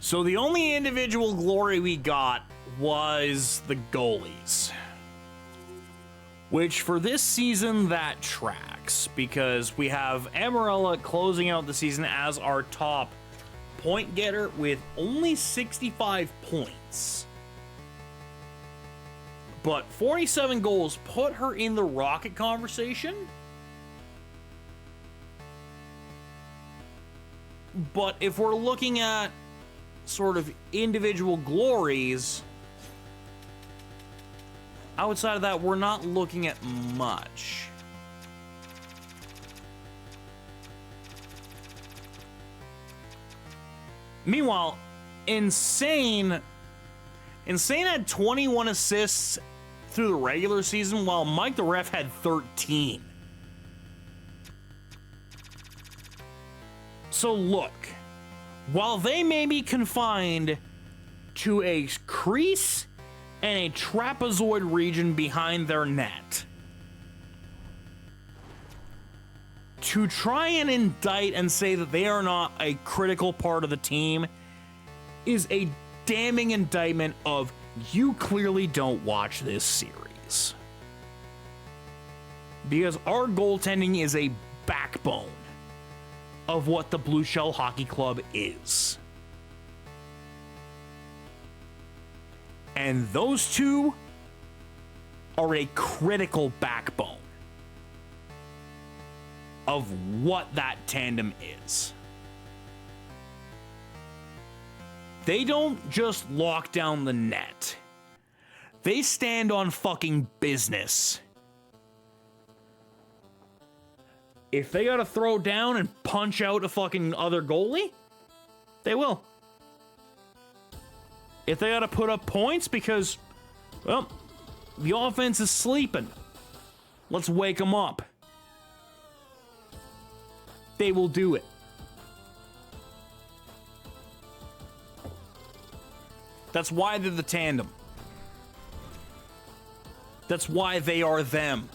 So the only individual glory we got was the goalies. Which for this season, that tracks because we have Amarella closing out the season as our top point getter with only 65 points. But 47 goals put her in the Rocket conversation. But if we're looking at sort of individual glories, outside of that, we're not looking at much. Meanwhile, Insane had 21 assists through the regular season, while Mike the Ref had 13. So look, while they may be confined to a crease and a trapezoid region behind their net, to try and indict and say that they are not a critical part of the team is a damning indictment of you clearly don't watch this series. Because our goaltending is a backbone of what the Blue Shell Hockey Club is. And those two are a critical backbone of what that tandem is. They don't just lock down the net. They stand on fucking business. If they gotta throw down and punch out a fucking other goalie, they will. If they gotta put up points because, well, the offense is sleeping, let's wake them up, they will do it. That's why they're the tandem. That's why they are them.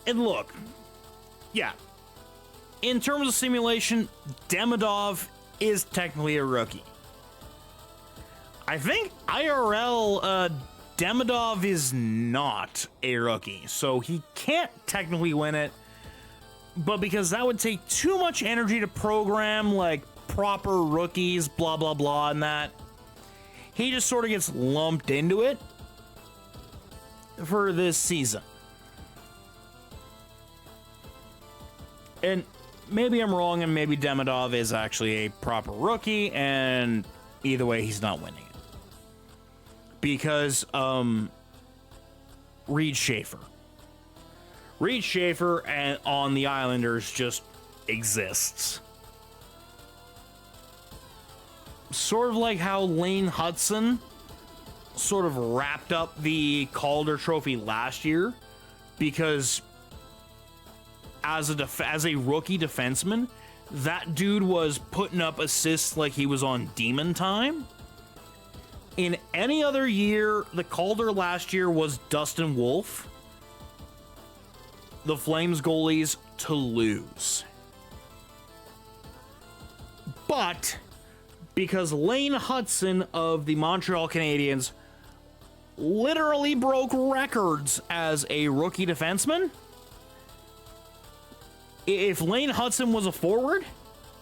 And look, yeah, in terms of simulation, Demidov is technically a rookie. I think IRL, Demidov is not a rookie, so he can't technically win it, but because that would take too much energy to program, like, proper rookies, blah, blah, blah, and that, he just sort of gets lumped into it for this season. And maybe I'm wrong, and maybe Demidov is actually a proper rookie, and either way, he's not winning it. Because, Reed Schaefer and on the Islanders just exists. Sort of like how Lane Hudson sort of wrapped up the Calder Trophy last year, because as a rookie defenseman, that dude was putting up assists like he was on demon time. In any other year, the Calder last year was Dustin Wolf, the Flames goalies to lose. But because Lane Hudson of the Montreal Canadiens literally broke records as a rookie defenseman, if Lane Hudson was a forward,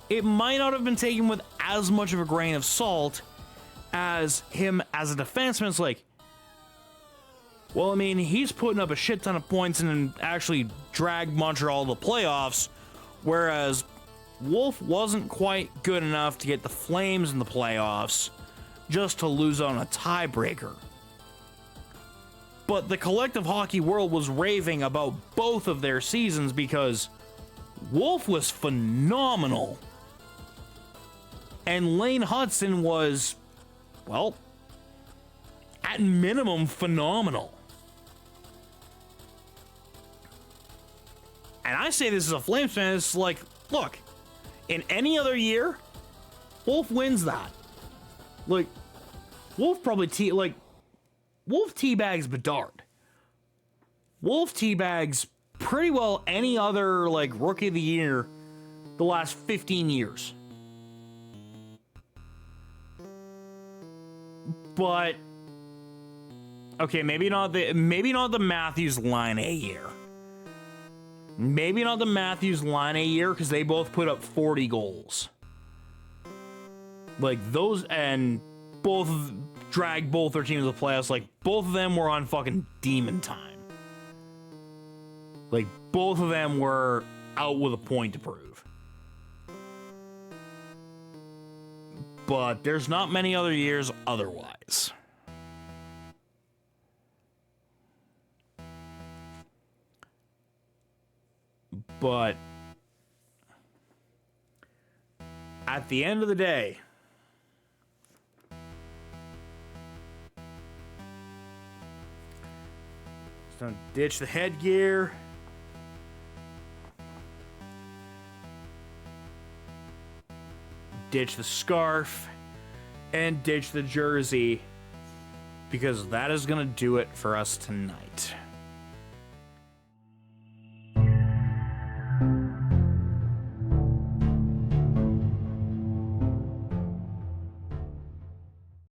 it might not have been taken with as much of a grain of salt as him as a defenseman. It's like, well, I mean, he's putting up a shit ton of points and actually dragged Montreal to the playoffs, whereas Wolf wasn't quite good enough to get the Flames in the playoffs, just to lose on a tiebreaker. But the collective hockey world was raving about both of their seasons because Wolf was phenomenal, and Lane Hudson was, well, at minimum, phenomenal. And I say this as a Flames fan, it's like, look, in any other year, Wolf wins that. Like, Wolf teabags Bedard. Wolf teabags pretty well any other, like, rookie of the year the last 15 years. But okay, maybe not the Matthews line a year. Maybe not the Matthews line a year, because they both put up 40 goals. Like, those, and both dragged both their teams to the playoffs. Like, both of them were on fucking demon time. Like, both of them were out with a point to prove. But there's not many other years otherwise. But at the end of the day, just gonna ditch the headgear. Ditch the scarf and ditch the jersey, because that is gonna do it for us tonight.